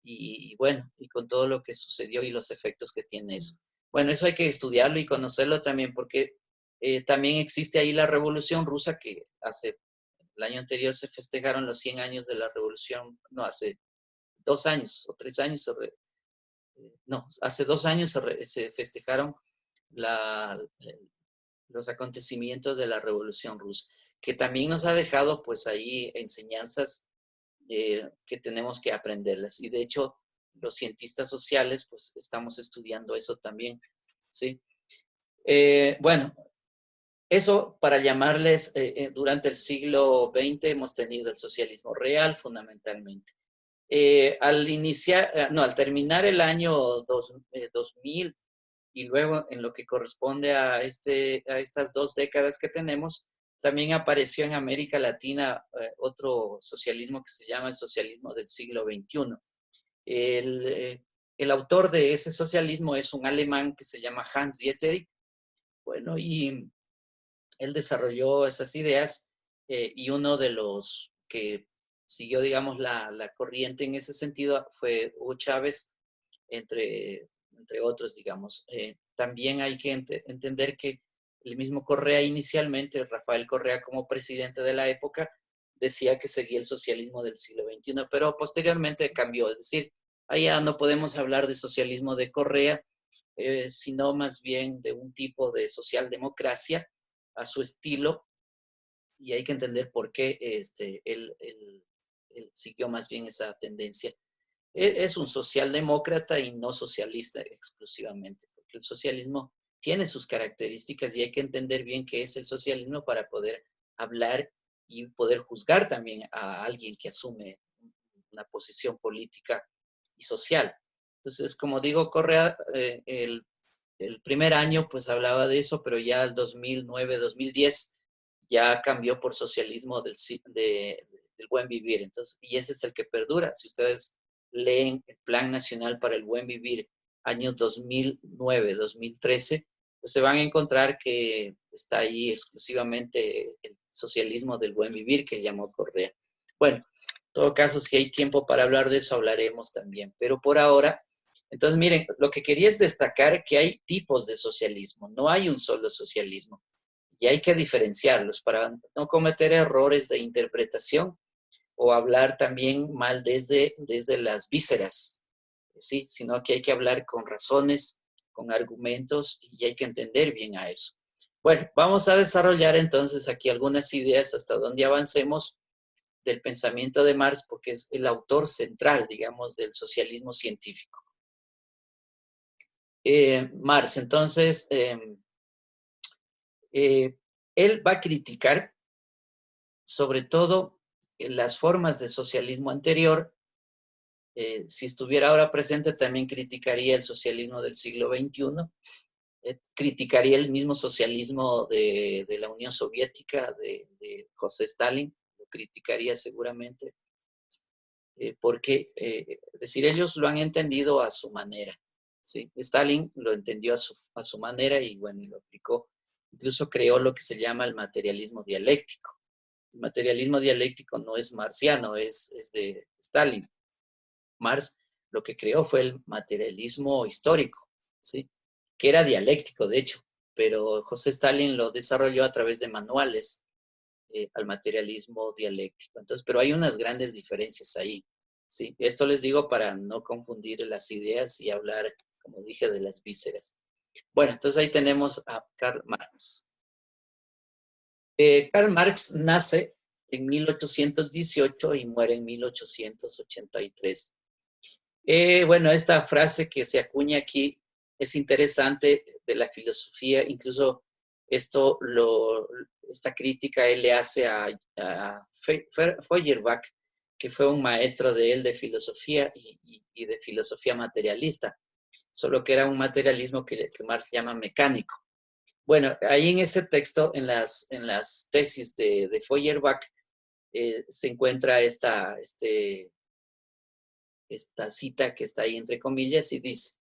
Speaker 1: y bueno, y con todo lo que sucedió y los efectos que tiene eso. Bueno, eso hay que estudiarlo y conocerlo también, porque también existe ahí la Revolución Rusa, que el año anterior se festejaron los 100 años de la Revolución, no, hace 2 años o 3 años, no, hace 2 años se festejaron la, los acontecimientos de la Revolución Rusa, que también nos ha dejado pues ahí enseñanzas que tenemos que aprenderlas. Y de hecho, los cientistas sociales pues estamos estudiando eso también, ¿sí? Bueno, eso para llamarles, durante el siglo XX hemos tenido el socialismo real fundamentalmente. Al terminar el año 2000, y luego en lo que corresponde a estas 2 décadas que tenemos, también apareció en América Latina otro socialismo que se llama el socialismo del siglo XXI. el autor de ese socialismo es un alemán que se llama Hans Dieterich. Bueno, y él desarrolló esas ideas y uno de los que siguió, digamos, la corriente en ese sentido fue Hugo Chávez, entre otros, digamos. También hay que entender que el mismo Correa inicialmente, Rafael Correa como presidente de la época, decía que seguía el socialismo del siglo XXI, pero posteriormente cambió. Es decir, allá no podemos hablar de socialismo de Correa, sino más bien de un tipo de socialdemocracia a su estilo, y hay que entender por qué él siguió más bien esa tendencia. Es un socialdemócrata y no socialista exclusivamente, porque el socialismo tiene sus características y hay que entender bien qué es el socialismo para poder hablar y poder juzgar también a alguien que asume una posición política y social. Entonces, como digo, Correa, el primer año pues hablaba de eso, pero ya el 2009, 2010 ya cambió por socialismo del buen vivir. Entonces, y ese es el que perdura. Si ustedes leen el Plan Nacional para el Buen Vivir, años 2009, 2013, pues se van a encontrar que está ahí exclusivamente el socialismo del buen vivir que llamó Correa. Bueno, en todo caso, si hay tiempo para hablar de eso, hablaremos también. Pero por ahora, entonces miren, lo que quería es destacar que hay tipos de socialismo, no hay un solo socialismo y hay que diferenciarlos para no cometer errores de interpretación o hablar también mal desde las vísceras, ¿sí? Sino que hay que hablar con razones, con argumentos y hay que entender bien a eso. Bueno, vamos a desarrollar entonces aquí algunas ideas hasta donde avancemos del pensamiento de Marx, porque es el autor central, digamos, del socialismo científico. Marx, entonces, él va a criticar sobre todo las formas de socialismo anterior. Si estuviera ahora presente, también criticaría el socialismo del siglo XXI, criticaría el mismo socialismo de la Unión Soviética, de José Stalin, lo criticaría seguramente, porque, es decir, ellos lo han entendido a su manera, ¿sí? Stalin lo entendió a su manera y, bueno, lo aplicó. Incluso creó lo que se llama el materialismo dialéctico. El materialismo dialéctico no es marxiano, es de Stalin. Marx lo que creó fue el materialismo histórico, ¿sí? Que era dialéctico, de hecho, pero José Stalin lo desarrolló a través de manuales al materialismo dialéctico. Entonces, pero hay unas grandes diferencias ahí, ¿sí? Esto les digo para no confundir las ideas y hablar, como dije, de las vísceras. Bueno, entonces ahí tenemos a Karl Marx. Karl Marx nace en 1818 y muere en 1883. Bueno, esta frase que se acuña aquí es interesante de la filosofía, incluso esta crítica él le hace a Feuerbach, que fue un maestro de él de filosofía y de filosofía materialista, solo que era un materialismo que Marx llama mecánico. Bueno, ahí en ese texto, en las tesis de Feuerbach, se encuentra esta cita que está ahí entre comillas y dice: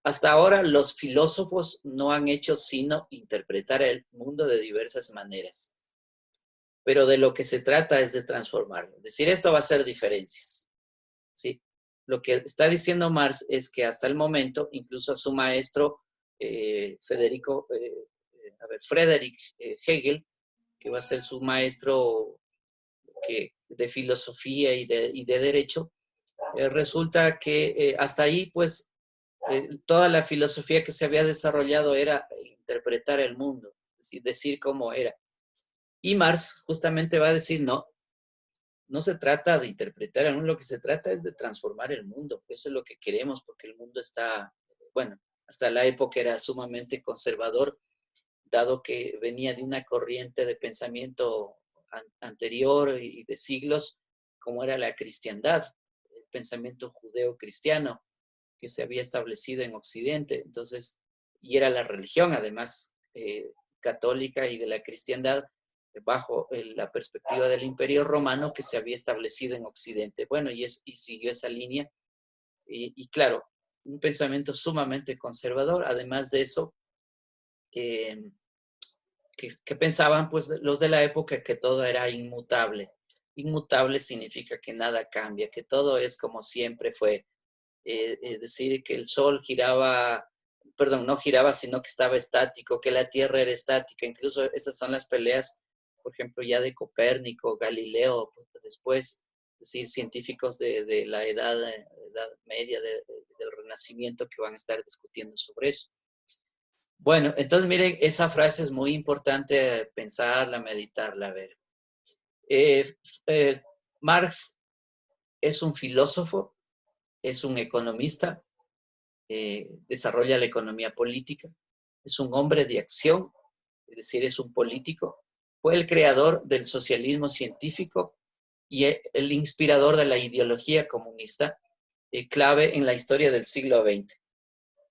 Speaker 1: hasta ahora los filósofos no han hecho sino interpretar el mundo de diversas maneras, pero de lo que se trata es de transformarlo. Es decir, esto va a ser diferencias, ¿sí? Lo que está diciendo Marx es que hasta el momento, incluso a su maestro Friedrich Hegel, que va a ser su maestro de filosofía y de derecho, resulta que hasta ahí, pues, toda la filosofía que se había desarrollado era interpretar el mundo, es decir cómo era. Y Marx justamente va a decir, no, no se trata de interpretar el mundo, lo que se trata es de transformar el mundo. Eso es lo que queremos, porque el mundo está, bueno, hasta la época era sumamente conservador, dado que venía de una corriente de pensamiento anterior y de siglos, como era la cristiandad, el pensamiento judeo-cristiano que se había establecido en Occidente. Entonces, y era la religión, además, católica y de la cristiandad, bajo la perspectiva del Imperio Romano que se había establecido en Occidente. Bueno, y siguió esa línea. Y claro, un pensamiento sumamente conservador. Además de eso, que pensaban pues los de la época que todo era inmutable. Inmutable significa que nada cambia, que todo es como siempre fue. Es decir, que el sol giraba, perdón, no giraba, sino que estaba estático, que la Tierra era estática. Incluso esas son las peleas, por ejemplo, ya de Copérnico, Galileo, pues, después, es decir, científicos de la edad media, del Renacimiento, que van a estar discutiendo sobre eso. Bueno, entonces miren, esa frase es muy importante pensarla, meditarla, a ver. Eh, eh, Marx es un filósofo, es un economista, desarrolla la economía política, es un hombre de acción, es decir, es un político, fue el creador del socialismo científico y el inspirador de la ideología comunista, clave en la historia del siglo XX.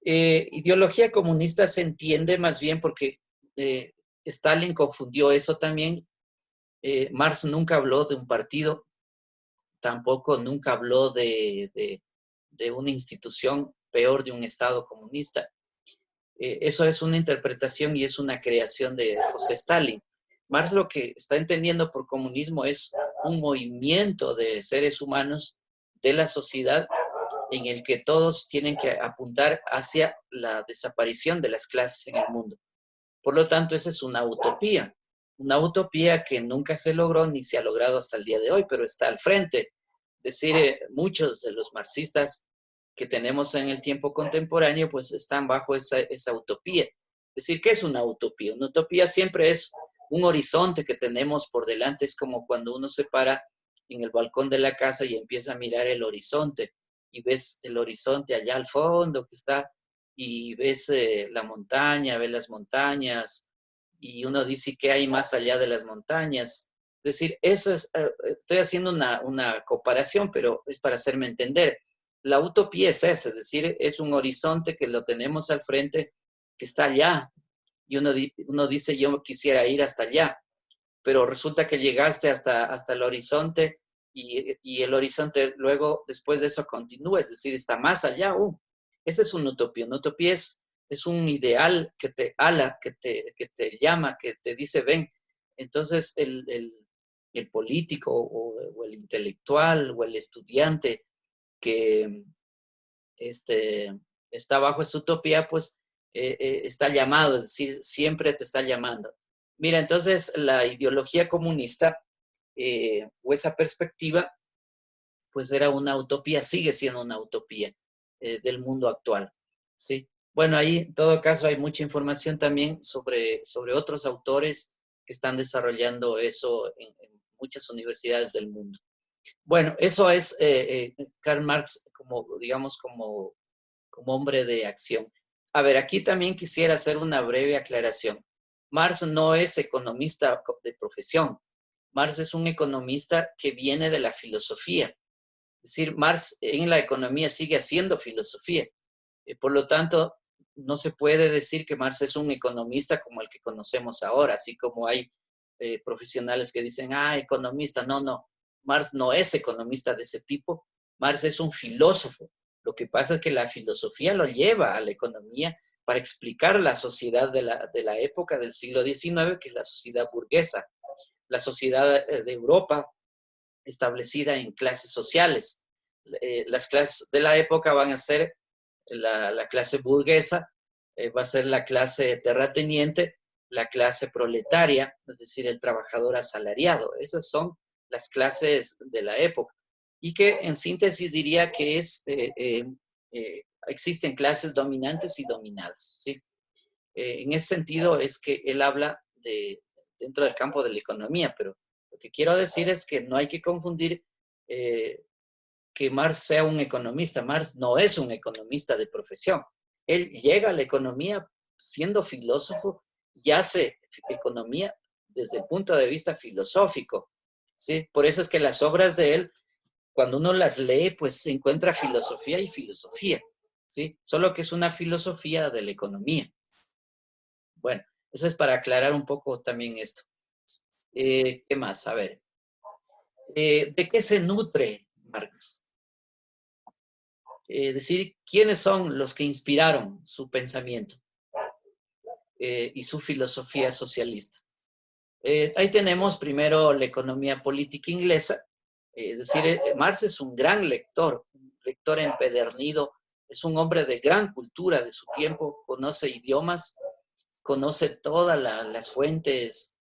Speaker 1: Ideología comunista se entiende más bien porque Stalin confundió eso también. Marx nunca habló de un partido, tampoco nunca habló de una institución, peor de un Estado comunista. Eso es una interpretación y es una creación de José Stalin. Marx lo que está entendiendo por comunismo es un movimiento de seres humanos de la sociedad en el que todos tienen que apuntar hacia la desaparición de las clases en el mundo. Por lo tanto, esa es una utopía que nunca se logró ni se ha logrado hasta el día de hoy, pero está al frente. Es decir, muchos de los marxistas que tenemos en el tiempo contemporáneo, pues están bajo esa utopía. Es decir, ¿qué es una utopía? Una utopía siempre es un horizonte que tenemos por delante, es como cuando uno se para en el balcón de la casa y empieza a mirar el horizonte y ves el horizonte allá al fondo que está y ves la montaña, ves las montañas y uno dice qué hay más allá de las montañas. Es decir, eso es, estoy haciendo una comparación, pero es para hacerme entender. La utopía es esa, es decir, es un horizonte que lo tenemos al frente, que está allá, y uno dice, yo quisiera ir hasta allá, pero resulta que llegaste hasta el horizonte y el horizonte luego, después de eso, continúa, es decir, está más allá. Esa es una utopía. Una utopía es un ideal que te ala, que te llama, que te dice, ven. Entonces, el político o el intelectual o el estudiante que está bajo esa utopía, pues está llamado, es decir, siempre te está llamando. Mira, entonces la ideología comunista o esa perspectiva, pues era una utopía, sigue siendo una utopía del mundo actual, ¿sí? Bueno, ahí en todo caso hay mucha información también sobre otros autores que están desarrollando eso en muchas universidades del mundo. Bueno, eso es Karl Marx como, digamos, como hombre de acción. A ver, aquí también quisiera hacer una breve aclaración. Marx no es economista de profesión. Marx es un economista que viene de la filosofía. Es decir, Marx en la economía sigue haciendo filosofía. Por lo tanto, no se puede decir que Marx es un economista como el que conocemos ahora, así como hay profesionales que dicen, economista. No, no. Marx no es economista de ese tipo. Marx es un filósofo. Lo que pasa es que la filosofía lo lleva a la economía para explicar la sociedad de la época del siglo XIX, que es la sociedad burguesa, la sociedad de Europa establecida en clases sociales. Las clases de la época van a ser la clase burguesa, va a ser la clase terrateniente, la clase proletaria, es decir, el trabajador asalariado. Esas son las clases de la época. Y que en síntesis diría que existen clases dominantes y dominadas, ¿sí? En ese sentido es que él habla dentro del campo de la economía, pero lo que quiero decir es que no hay que confundir que Marx sea un economista. Marx no es un economista de profesión. Él llega a la economía siendo filósofo y hace economía desde el punto de vista filosófico, ¿sí? Por eso es que las obras de él, cuando uno las lee, pues se encuentra filosofía y filosofía, ¿sí? Solo que es una filosofía de la economía. Bueno, eso es para aclarar un poco también esto. ¿Qué más? A ver. ¿De qué se nutre Marx? decir quiénes son los que inspiraron su pensamiento y su filosofía socialista. Ahí tenemos primero la economía política inglesa, es decir, Marx es un gran lector, un lector empedernido, es un hombre de gran cultura de su tiempo, conoce idiomas, conoce todas las fuentes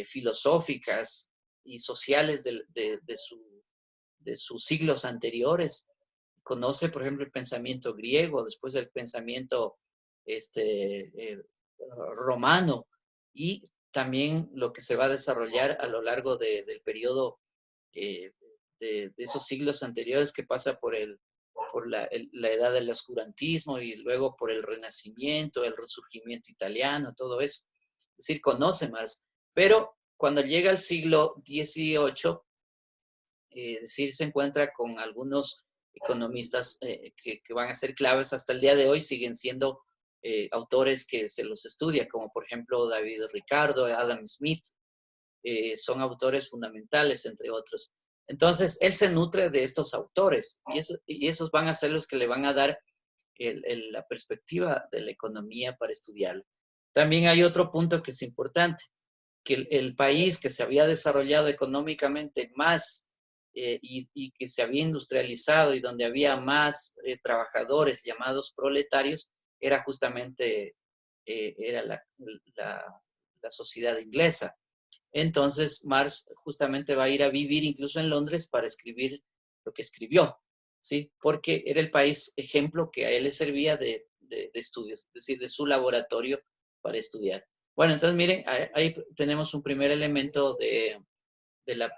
Speaker 1: filosóficas y sociales de sus siglos anteriores. Conoce, por ejemplo, el pensamiento griego, después el pensamiento romano, y también lo que se va a desarrollar a lo largo del periodo eh, de esos siglos anteriores, que pasa por la edad del oscurantismo y luego por el Renacimiento, el Resurgimiento italiano, todo eso. Es decir, conoce más. Pero cuando llega al siglo XVIII, es decir, se encuentra con algunos economistas que van a ser claves hasta el día de hoy, siguen siendo autores que se los estudia, como por ejemplo David Ricardo, Adam Smith, son autores fundamentales, entre otros. Entonces, él se nutre de estos autores y esos van a ser los que le van a dar la perspectiva de la economía para estudiarla. También hay otro punto que es importante, que el país que se había desarrollado económicamente más y que se había industrializado y donde había más trabajadores llamados proletarios, era justamente era la sociedad inglesa. Entonces, Marx justamente va a ir a vivir incluso en Londres para escribir lo que escribió, ¿sí? Porque era el país ejemplo que a él le servía de estudios, es decir, de su laboratorio para estudiar. Bueno, entonces miren, ahí tenemos un primer elemento de la,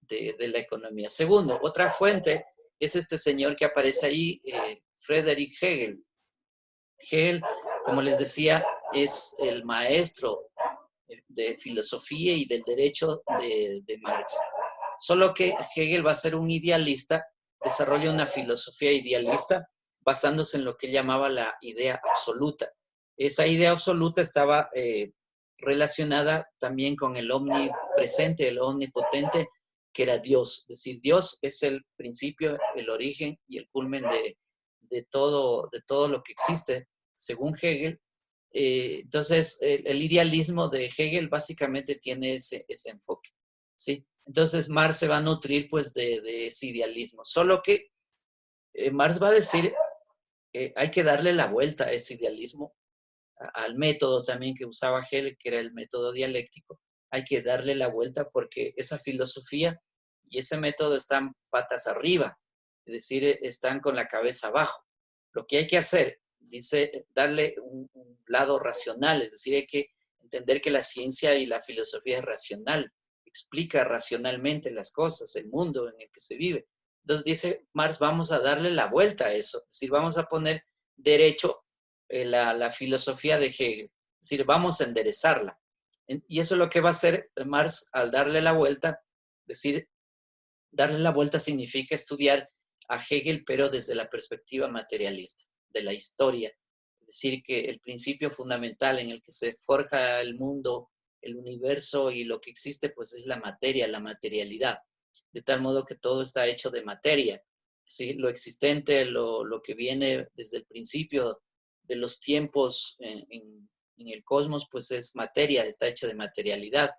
Speaker 1: de la economía. Segundo, otra fuente es este señor que aparece ahí, Friedrich Hegel. Hegel, como les decía, es el maestro de filosofía y del derecho de Marx. Solo que Hegel va a ser un idealista, desarrolla una filosofía idealista basándose en lo que él llamaba la idea absoluta. Esa idea absoluta estaba relacionada también con el omnipresente, el omnipotente, que era Dios. Es decir, Dios es el principio, el origen y el culmen de todo lo que existe, según Hegel. Entonces, el idealismo de Hegel básicamente tiene ese enfoque, ¿sí? Entonces, Marx se va a nutrir, pues, de ese idealismo. Solo que Marx va a decir, hay que darle la vuelta a ese idealismo, al método también que usaba Hegel, que era el método dialéctico. Hay que darle la vuelta porque esa filosofía y ese método están patas arriba, es decir, están con la cabeza abajo. Lo que hay que hacer, dice, darle un lado racional, es decir, hay que entender que la ciencia y la filosofía es racional, explica racionalmente las cosas, el mundo en el que se vive. Entonces dice Marx, vamos a darle la vuelta a eso, es decir, vamos a poner derecho la filosofía de Hegel, es decir, vamos a enderezarla. Y eso es lo que va a hacer Marx al darle la vuelta, es decir, darle la vuelta significa estudiar a Hegel, pero desde la perspectiva materialista, de la historia. Es decir, que el principio fundamental en el que se forja el mundo, el universo y lo que existe, pues es la materia, la materialidad. De tal modo que todo está hecho de materia. ¿Sí? Lo existente, lo que viene desde el principio de los tiempos en el cosmos, pues es materia, está hecho de materialidad.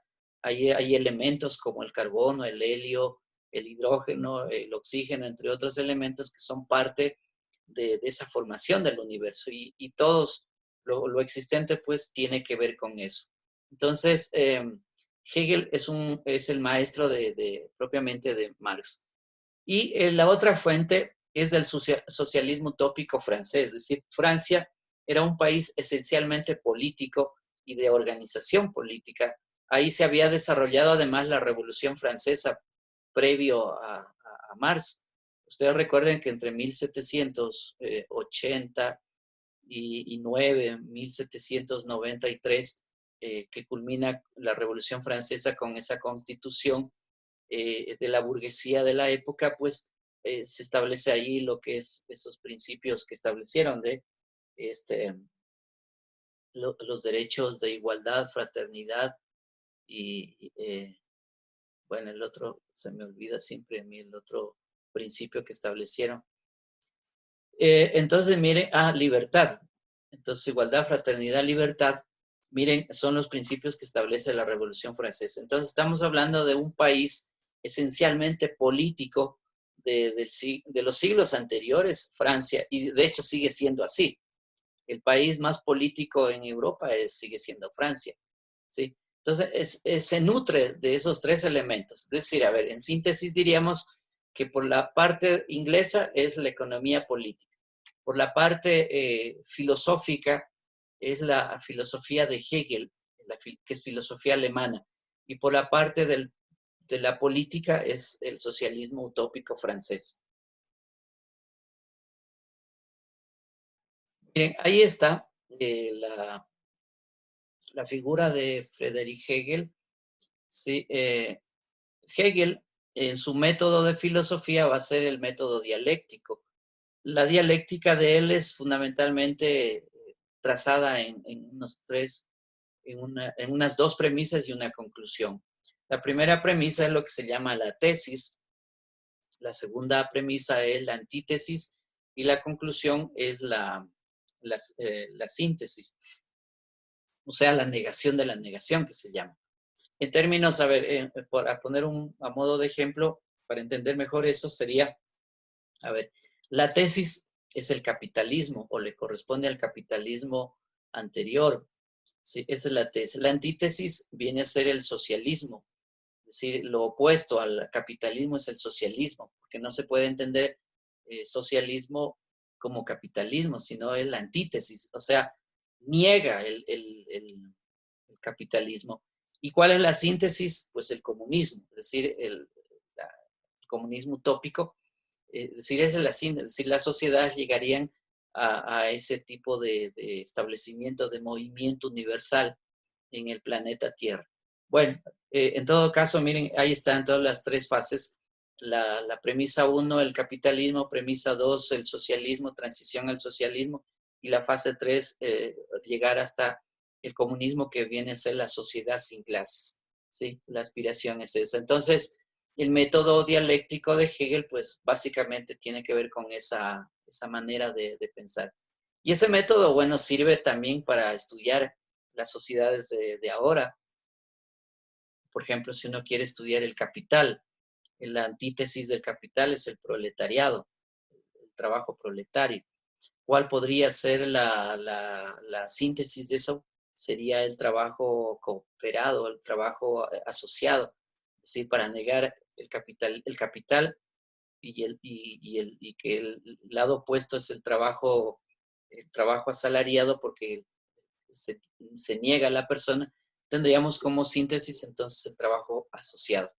Speaker 1: Hay elementos como el carbono, el helio, el hidrógeno, el oxígeno, entre otros elementos que son parte de esa formación del universo y todos lo existente pues tiene que ver con eso. Entonces, Hegel es el maestro propiamente de Marx. Y la otra fuente es del socialismo utópico francés, es decir, Francia era un país esencialmente político y de organización política. Ahí se había desarrollado además la Revolución Francesa previo a Marx. Ustedes recuerden que entre 1789, 1793, que culmina la Revolución Francesa con esa constitución de la burguesía de la época, pues se establece ahí lo que es esos principios que establecieron de este, los derechos de igualdad, fraternidad y bueno, el otro, se me olvida siempre a mí el otro principio que establecieron. Entonces, miren, libertad. Entonces, igualdad, fraternidad, libertad, miren, son los principios que establece la Revolución Francesa. Entonces, estamos hablando de un país esencialmente político de los siglos anteriores, Francia, y de hecho sigue siendo así. El país más político en Europa sigue siendo Francia, ¿sí? Entonces, se nutre de esos tres elementos. Es decir, a ver, en síntesis diríamos que por la parte inglesa es la economía política. Por la parte filosófica es la filosofía de Hegel, que es filosofía alemana. Y por la parte de la política es el socialismo utópico francés. Bien, ahí está la figura de Friedrich Hegel. Sí, Hegel, en su método de filosofía, va a ser el método dialéctico. La dialéctica de él es fundamentalmente trazada en unas dos premisas y una conclusión. La primera premisa es lo que se llama la tesis, la segunda premisa es la antítesis y la conclusión es la síntesis, o sea, la negación de la negación que se llama. En términos, a ver, a poner a modo de ejemplo, para entender mejor eso, sería, a ver, la tesis es el capitalismo o le corresponde al capitalismo anterior. Sí, esa es la tesis. La antítesis viene a ser el socialismo. Es decir, lo opuesto al capitalismo es el socialismo, porque no se puede entender socialismo como capitalismo, sino es la antítesis, o sea, niega el capitalismo. ¿Y cuál es la síntesis? Pues el comunismo, es decir, el comunismo utópico, es decir, es la síntesis, es decir, las sociedades llegarían a ese tipo de establecimiento de movimiento universal en el planeta Tierra. Bueno, en todo caso, miren, ahí están todas las tres fases. La premisa 1, el capitalismo, premisa 2, el socialismo, transición al socialismo, y la fase 3, llegar hasta el comunismo, que viene a ser la sociedad sin clases, ¿sí? La aspiración es esa. Entonces, el método dialéctico de Hegel, pues básicamente tiene que ver con esa manera de pensar. Y ese método, bueno, sirve también para estudiar las sociedades de ahora. Por ejemplo, si uno quiere estudiar el capital, la antítesis del capital es el proletariado, el trabajo proletario. ¿Cuál podría ser la síntesis de eso? Sería el trabajo cooperado, el trabajo asociado, es decir, para negar el capital y que el lado opuesto es el trabajo asalariado, porque se niega a la persona, tendríamos como síntesis entonces el trabajo asociado.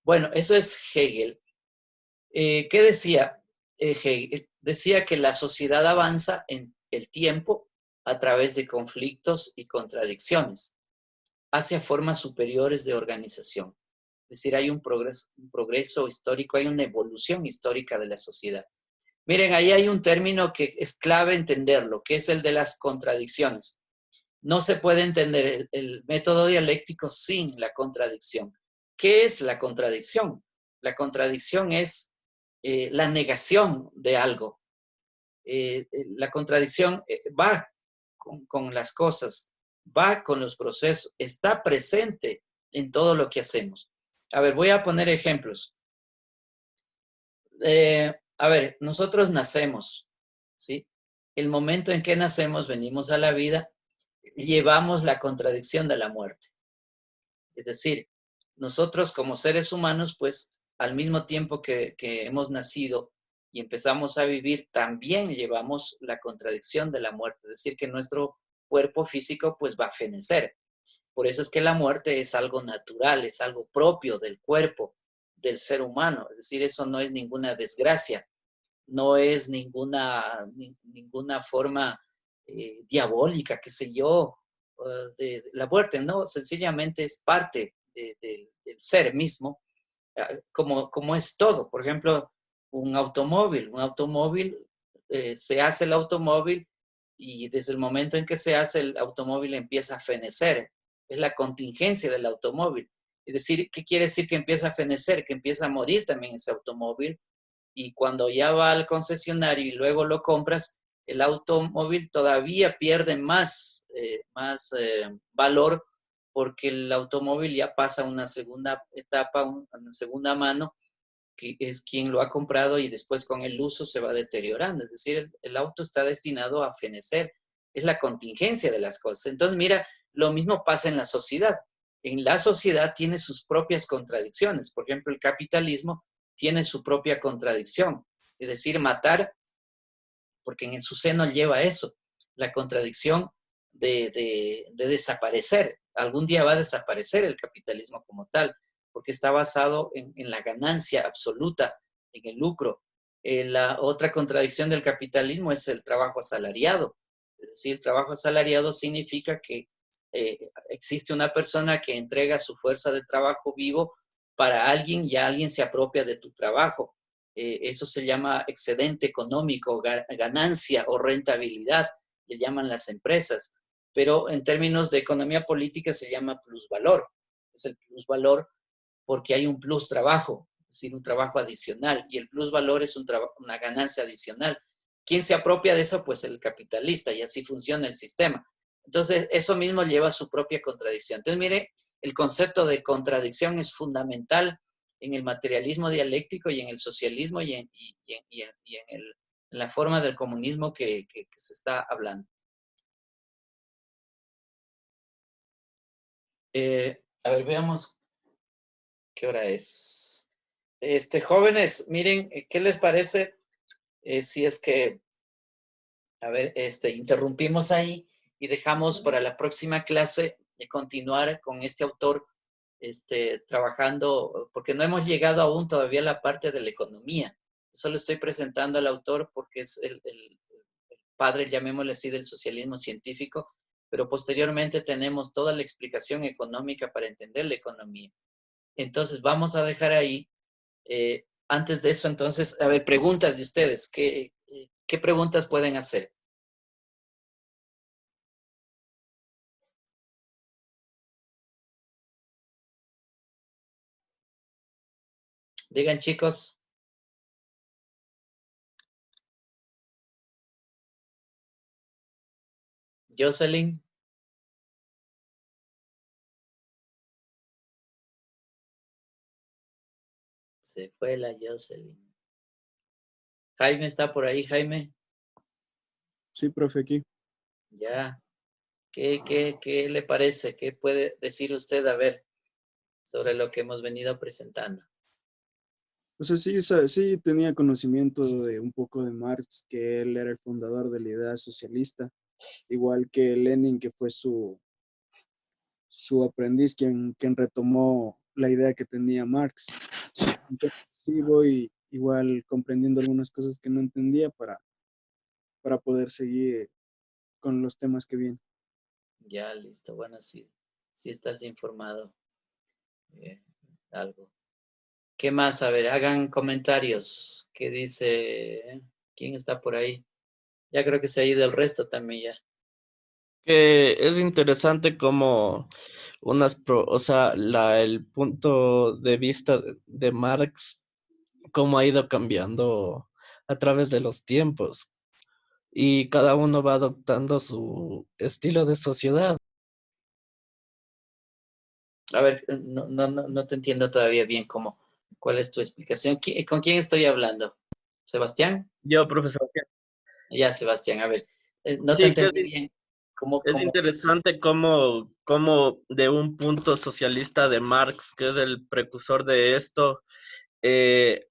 Speaker 1: Bueno, eso es Hegel. ¿Qué decía Hegel? Decía que la sociedad avanza en el tiempo a través de conflictos y contradicciones hacia formas superiores de organización. Es decir, hay un progreso histórico, hay una evolución histórica de la sociedad. Miren, ahí hay un término que es clave entenderlo, que es el de las contradicciones. No se puede entender el método dialéctico sin la contradicción. ¿Qué es la contradicción? La contradicción es la negación de algo. La contradicción va con las cosas, va con los procesos, está presente en todo lo que hacemos. A ver, voy a poner ejemplos. A ver, nosotros nacemos, ¿sí? El momento en que nacemos, venimos a la vida, llevamos la contradicción de la muerte. Es decir, nosotros como seres humanos, pues al mismo tiempo que hemos nacido y empezamos a vivir, también llevamos la contradicción de la muerte. Es decir, que nuestro cuerpo físico pues va a fenecer. Por eso es que la muerte es algo natural, es algo propio del cuerpo, del ser humano. Es decir, eso no es ninguna desgracia, no es ninguna forma diabólica, qué sé yo, de la muerte, no, sencillamente es parte del ser mismo, como es todo. Por ejemplo, un automóvil, se hace el automóvil y desde el momento en que se hace el automóvil empieza a fenecer, es la contingencia del automóvil. Es decir, ¿qué quiere decir que empieza a fenecer? Que empieza a morir también ese automóvil y cuando ya va al concesionario y luego lo compras, el automóvil todavía pierde más valor porque el automóvil ya pasa a una segunda etapa, una segunda mano, que es quien lo ha comprado y después con el uso se va deteriorando. Es decir, el auto está destinado a fenecer. Es la contingencia de las cosas. Entonces, mira, lo mismo pasa en la sociedad. En la sociedad tiene sus propias contradicciones. Por ejemplo, el capitalismo tiene su propia contradicción. Es decir, matar, porque en su seno lleva eso, la contradicción de desaparecer. Algún día va a desaparecer el capitalismo como tal, porque está basado en la ganancia absoluta, en el lucro. La otra contradicción del capitalismo es el trabajo asalariado. Es decir, el trabajo asalariado significa que existe una persona que entrega su fuerza de trabajo vivo para alguien y alguien se apropia de tu trabajo. Eso se llama excedente económico, ganancia o rentabilidad, le llaman las empresas, pero en términos de economía política se llama plusvalor. Es el plusvalor porque hay un plus trabajo, es decir, un trabajo adicional, y el plusvalor es una ganancia adicional. ¿Quién se apropia de eso? Pues el capitalista, y así funciona el sistema. Entonces, eso mismo lleva a su propia contradicción. Entonces, mire, el concepto de contradicción es fundamental en el materialismo dialéctico y en el socialismo en la forma del comunismo que se está hablando. A ver, veamos qué hora es. Jóvenes, miren, ¿qué les parece si es que, a ver, interrumpimos ahí y dejamos para la próxima clase de continuar con este autor trabajando, porque no hemos llegado aún todavía a la parte de la economía. Solo estoy presentando al autor porque es el padre, llamémosle así, del socialismo científico, pero posteriormente tenemos toda la explicación económica para entender la economía. Entonces, vamos a dejar ahí. Antes de eso, entonces, a ver, preguntas de ustedes. ¿Qué preguntas pueden hacer? Digan, chicos. Jocelyn. Se fue la Jocelyn. Jaime está por ahí, Jaime.
Speaker 2: Sí, profe, aquí.
Speaker 1: Ya. ¿Qué le parece? ¿Qué puede decir usted, a ver, sobre lo que hemos venido presentando?
Speaker 2: O sea, sí, sí tenía conocimiento de un poco de Marx, que él era el fundador de la idea socialista, igual que Lenin, que fue su aprendiz, quien retomó la idea que tenía Marx. Entonces, sí voy igual comprendiendo algunas cosas que no entendía para poder seguir con los temas que vienen.
Speaker 1: Ya, listo. Bueno, sí estás informado. Eh, algo. ¿Qué más? A ver, hagan comentarios. ¿Qué dice? ¿Quién está por ahí? Ya creo que se ha ido el resto también ya.
Speaker 3: Que es interesante cómo o sea, el punto de vista de Marx, cómo ha ido cambiando a través de los tiempos y cada uno va adoptando su estilo de sociedad.
Speaker 1: A ver, no te entiendo todavía bien cuál es tu explicación. ¿Con quién estoy hablando? ¿Sebastián?
Speaker 3: Yo, profesor,
Speaker 1: Ya, Sebastián, a ver, no te
Speaker 3: sí,
Speaker 1: entendí bien.
Speaker 3: es
Speaker 1: ¿Qué es?
Speaker 3: interesante cómo de un punto socialista de Marx, que es el precursor de esto,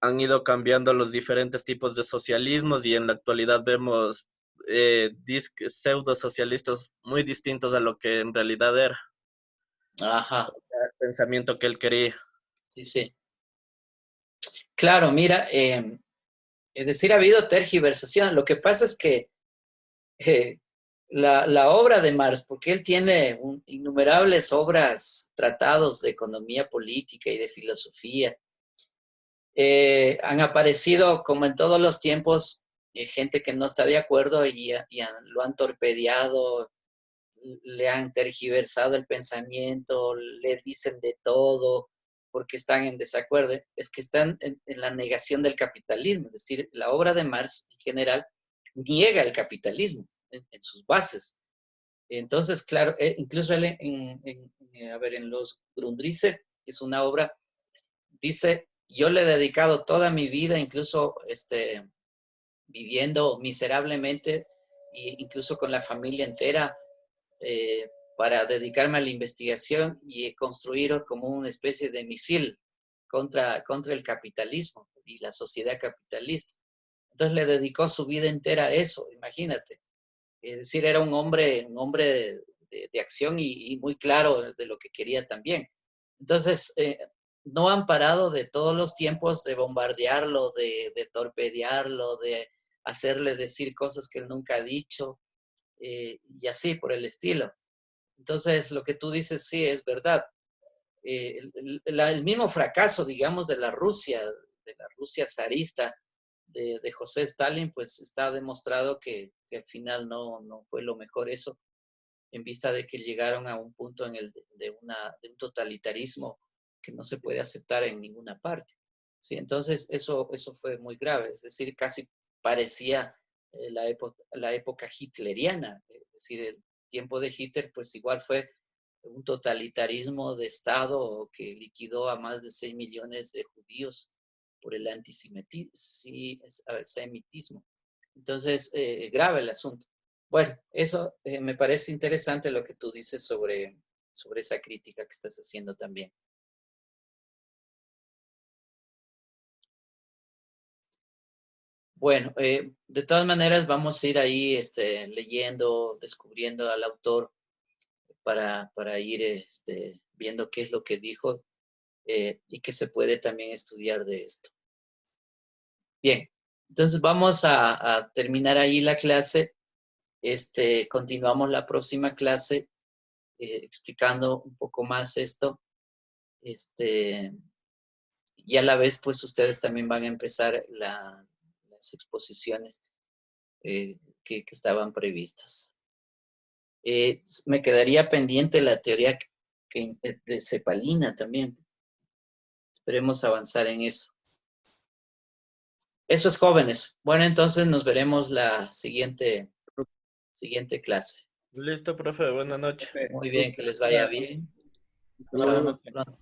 Speaker 3: han ido cambiando los diferentes tipos de socialismos y en la actualidad vemos pseudo socialistas muy distintos a lo que en realidad era
Speaker 1: Ajá,
Speaker 3: el pensamiento que él quería.
Speaker 1: sí, sí. Claro, mira, es decir, ha habido tergiversación. Lo que pasa es que eh, la obra de Marx, porque él tiene innumerables obras, tratados de economía política y de filosofía, han aparecido, como en todos los tiempos, gente que no está de acuerdo lo han torpedeado, le han tergiversado el pensamiento, le dicen de todo, porque están en desacuerdo, es que están en la negación del capitalismo. Es decir, la obra de Marx en general niega el capitalismo en sus bases. Entonces, claro, incluso él en Los Grundrisse, que es una obra, dice, yo le he dedicado toda mi vida, incluso viviendo miserablemente, e incluso con la familia entera, para dedicarme a la investigación y construir como una especie de misil contra el capitalismo y la sociedad capitalista. Entonces le dedicó su vida entera a eso, imagínate. Es decir, era un hombre de acción y muy claro de lo que quería también. Entonces, no han parado de todos los tiempos de bombardearlo, de torpedearlo, de hacerle decir cosas que él nunca ha dicho, y así por el estilo. Entonces, lo que tú dices sí es verdad. El mismo fracaso, digamos, de la Rusia zarista, de José Stalin, pues está demostrado que al final no fue lo mejor eso, en vista de que llegaron a un punto de un totalitarismo que no se puede aceptar en ninguna parte. ¿Sí? Entonces, eso fue muy grave, es decir, casi parecía la época hitleriana, es decir, el tiempo de Hitler, pues igual fue un totalitarismo de Estado que liquidó a más de 6 millones de judíos por el antisemitismo. Entonces, grave el asunto. Bueno, eso me parece interesante lo que tú dices sobre esa crítica que estás haciendo también. Bueno, de todas maneras vamos a ir ahí leyendo, descubriendo al autor para ir viendo qué es lo que dijo y qué se puede también estudiar de esto. Bien, entonces vamos a terminar ahí la clase. Continuamos la próxima clase explicando un poco más esto. Y a la vez, pues ustedes también van a empezar las exposiciones que estaban previstas. Me quedaría pendiente la teoría de cepalina también. Esperemos avanzar en eso. Eso es, jóvenes. Bueno, entonces nos veremos la siguiente clase.
Speaker 3: Listo, profe, buenas noches.
Speaker 1: Muy bien, que les vaya bien.
Speaker 2: Hasta luego.
Speaker 1: Chao, hasta pronto.